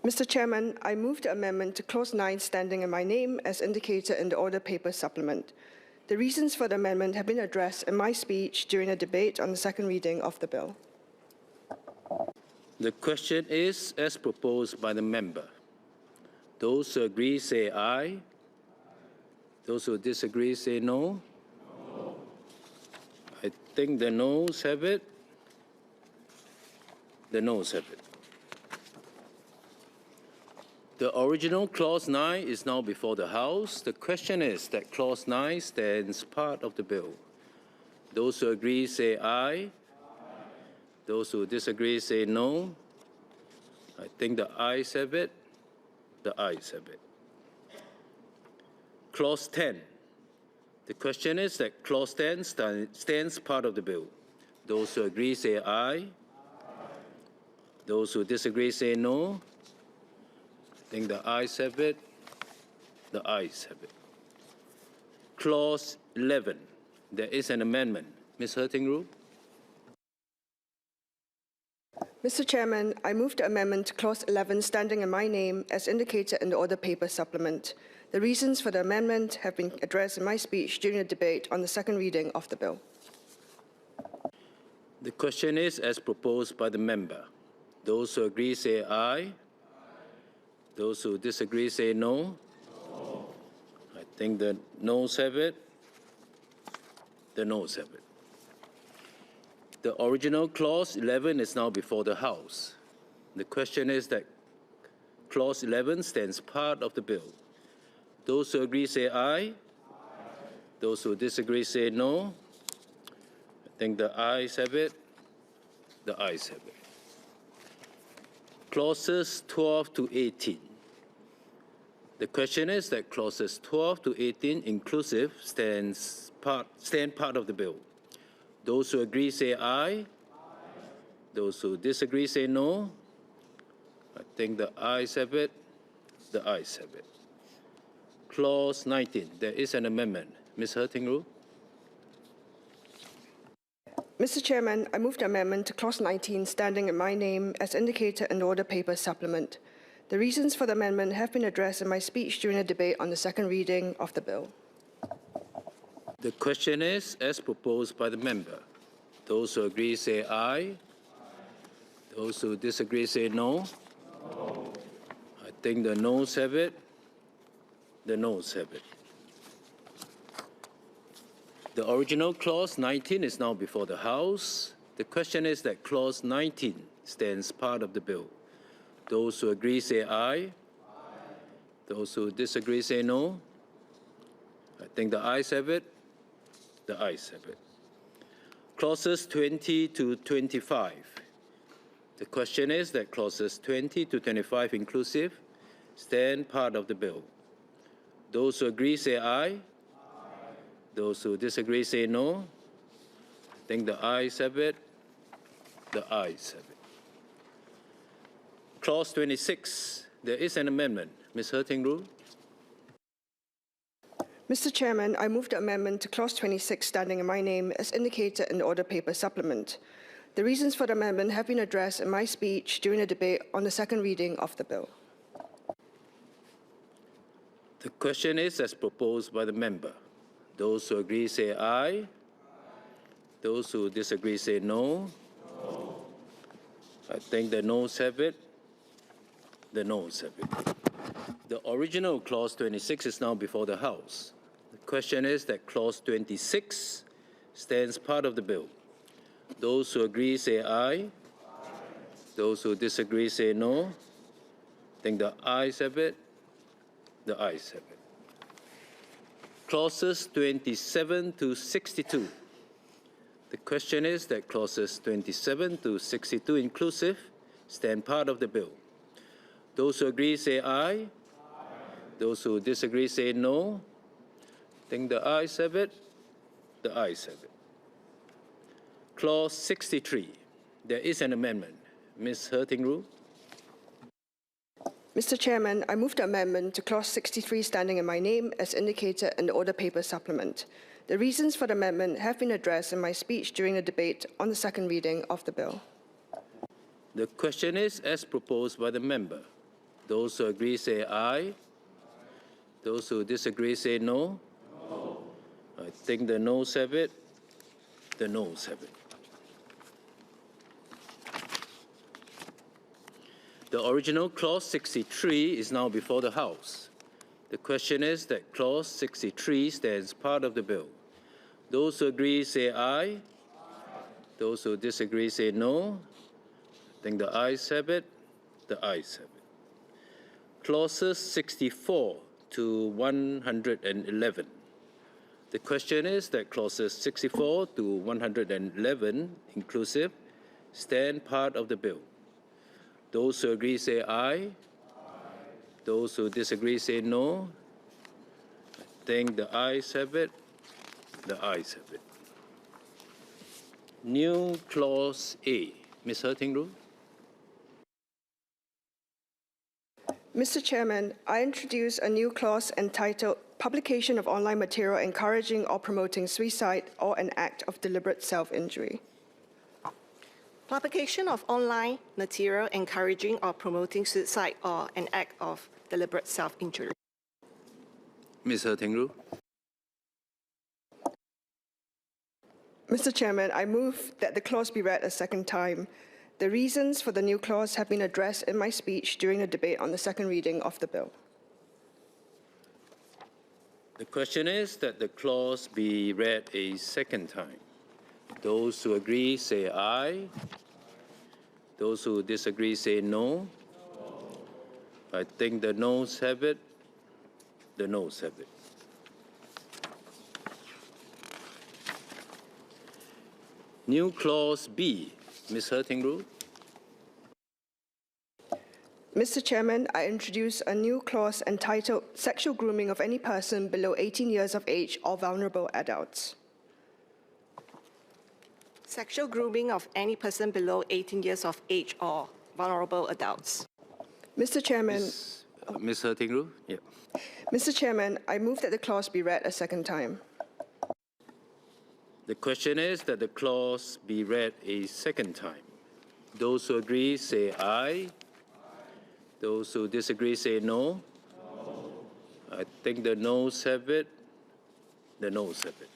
S4: Mr. Chairman, I move the amendment to Clause 9 standing in my name as indicated in the order paper supplement. The reasons for the amendment have been addressed in my speech during a debate on the second reading of the bill.
S7: The question is as proposed by the member. Those who agree say aye. Those who disagree say no. I think the noes have it. The noes have it. The original Clause 9 is now before the House. The question is that Clause 9 stands part of the bill. Those who agree say aye. Those who disagree say no. I think the ayes have it. The ayes have it. Clause 10. The question is that Clause 10 stands part of the bill. Those who agree say aye. Those who disagree say no. I think the ayes have it. The ayes have it. Clause 11. There is an amendment. Ms. He Ting Ru.
S4: Mr. Chairman, I move the amendment to Clause 11 standing in my name as indicated in the order paper supplement. The reasons for the amendment have been addressed in my speech during the debate on the second reading of the bill.
S7: The question is as proposed by the member. Those who agree say aye. Those who disagree say no. I think the noes have it. The noes have it. The original Clause 11 is now before the House. The question is that Clause 11 stands part of the bill. Those who agree say aye. Those who disagree say no. I think the ayes have it. The ayes have it. Clauses 12 to 18. The question is that clauses 12 to 18 inclusive stand part of the bill. Those who agree say aye. Those who disagree say no. I think the ayes have it. The ayes have it. Clause 19. There is an amendment. Ms. He Ting Ru.
S4: Mr. Chairman, I move the amendment to Clause 19 standing in my name as indicated in the order paper supplement. The reasons for the amendment have been addressed in my speech during the debate on the second reading of the bill.
S7: The question is as proposed by the member. Those who agree say aye. Those who disagree say no. I think the noes have it. The noes have it. The original Clause 19 is now before the House. The question is that Clause 19 stands part of the bill. Those who agree say aye. Those who disagree say no. I think the ayes have it. The ayes have it. Clauses 20 to 25. The question is that clauses 20 to 25 inclusive stand part of the bill. Those who agree say aye. Those who disagree say no. I think the ayes have it. The ayes have it. Clause 26, there is an amendment. Ms. He Ting Ru.
S4: Mr. Chairman, I move the amendment to Clause 26 standing in my name as indicated in the order paper supplement. The reasons for the amendment have been addressed in my speech during the debate on the second reading of the bill.
S7: The question is as proposed by the member. Those who agree say aye. Those who disagree say no. I think the noes have it. The noes have it. The original Clause 26 is now before the House. The question is that Clause 26 stands part of the bill. Those who agree say aye. Those who disagree say no. I think the ayes have it. The ayes have it. Clauses 27 to 62. The question is that clauses 27 to 62 inclusive stand part of the bill. Those who agree say aye. Those who disagree say no. I think the ayes have it. The ayes have it. Clause 63. There is an amendment. Ms. He Ting Ru.
S4: Mr. Chairman, I move the amendment to Clause 63 standing in my name as indicated in the order paper supplement. The reasons for the amendment have been addressed in my speech during the debate on the second reading of the bill.
S7: The question is as proposed by the member. Those who agree say aye. Those who disagree say no. I think the noes have it. The noes have it. The original Clause 63 is now before the House. The question is that Clause 63 stands part of the bill. Those who agree say aye. Those who disagree say no. I think the ayes have it. The ayes have it. Clauses 64 to 111. The question is that clauses 64 to 111 inclusive stand part of the bill. Those who agree say aye. Those who disagree say no. I think the ayes have it. The ayes have it. New Clause A. Ms. He Ting Ru.
S4: Mr. Chairman, I introduce a new clause entitled Publication of Online Material Encouraging or Promoting Suicide or an Act of Deliberate Self-Injury.
S8: Publication of online material encouraging or promoting suicide or an act of deliberate self-injury.
S7: Ms. He Ting Ru.
S4: Mr. Chairman, I move that the clause be read a second time. The reasons for the new clause have been addressed in my speech during the debate on the second reading of the bill.
S7: The question is that the clause be read a second time. Those who agree say aye. Those who disagree say no. I think the noes have it. The noes have it. New Clause B. Ms. He Ting Ru.
S4: Mr. Chairman, I introduce a new clause entitled Sexual Grooming of Any Person Below 18 Years of Age or Vulnerable Adults.
S8: Sexual grooming of any person below 18 years of age or vulnerable adults.
S4: Mr. Chairman,
S7: Ms. He Ting Ru. Yeah.
S4: Mr. Chairman, I move that the clause be read a second time.
S7: The question is that the clause be read a second time. Those who agree say aye. Those who disagree say no. I think the noes have it. The noes have it.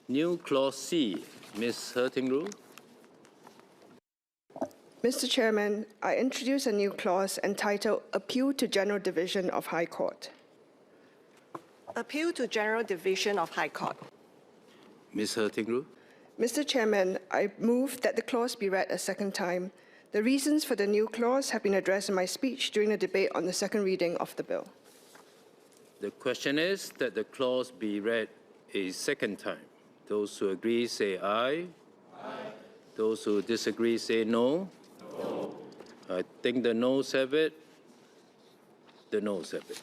S7: New Clause C. Ms. He Ting Ru.
S4: Mr. Chairman, I introduce a new clause entitled Appeal to General Division of High Court.
S8: Appeal to General Division of High Court.
S7: Ms. He Ting Ru.
S4: Mr. Chairman, I move that the clause be read a second time. The reasons for the new clause have been addressed in my speech during the debate on the second reading of the bill.
S7: The question is that the clause be read a second time. Those who agree say aye. Aye. Those who disagree say no. No. I think the noes have it. The noes have it.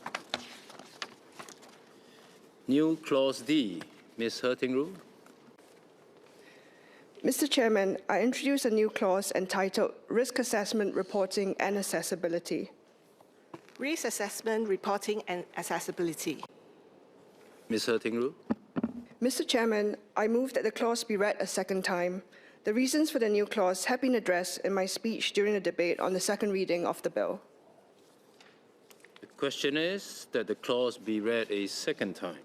S7: New Clause D. Ms. He Ting Ru.
S4: Mr. Chairman, I introduce a new clause entitled Risk Assessment, Reporting and Accessibility.
S8: Risk assessment, reporting, and accessibility.
S7: Ms. He Ting Ru.
S4: Mr. Chairman, I move that the clause be read a second time. The reasons for the new clause have been addressed in my speech during the debate on the second reading of the bill.
S7: The question is that the clause be read a second time.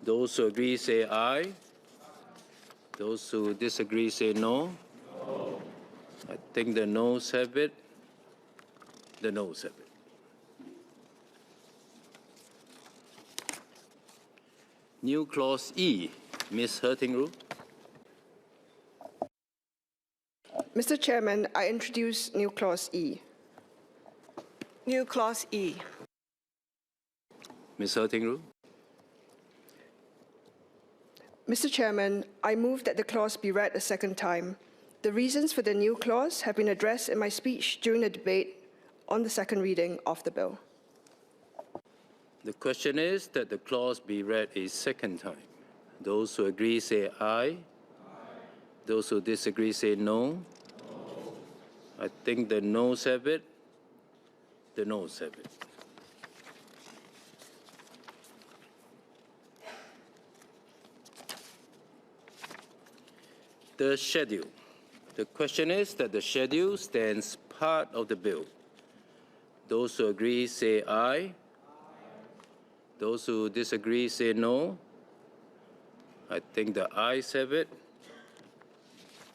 S7: Those who agree say aye. Those who disagree say no. No. I think the noes have it. The noes have it. New Clause E. Ms. He Ting Ru.
S4: Mr. Chairman, I introduce new clause E.
S8: New Clause E.
S7: Ms. He Ting Ru.
S4: Mr. Chairman, I move that the clause be read a second time. The reasons for the new clause have been addressed in my speech during the debate on the second reading of the bill.
S7: The question is that the clause be read a second time. Those who agree say aye. Those who disagree say no. I think the noes have it. The noes have it. The schedule. The question is that the schedule stands part of the bill. Those who agree say aye. Those who disagree say no. I think the ayes have it.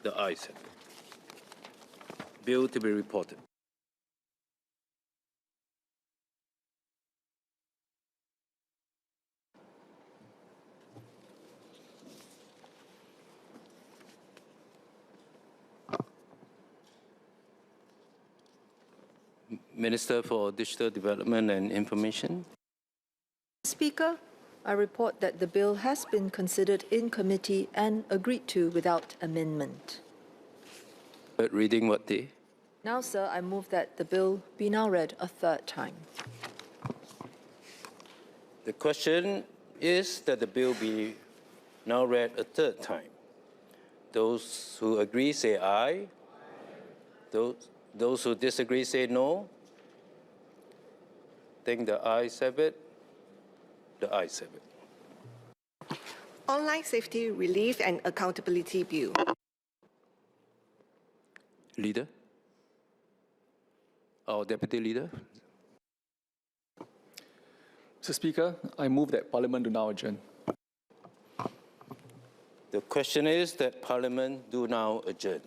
S7: The ayes have it. Bill to be reported. Minister for Digital Development and Information.
S3: Speaker, I report that the bill has been considered in committee and agreed to without amendment.
S7: Third reading what day?
S3: Now, sir, I move that the bill be now read a third time.
S7: The question is that the bill be now read a third time. Those who agree say aye. Those who disagree say no. Think the ayes have it. The ayes have it.
S8: Online Safety Relief and Accountability Bill.
S7: Leader? Our Deputy Leader?
S9: Mr. Speaker, I move that Parliament do now adjourn.
S7: The question is that Parliament do now adjourn.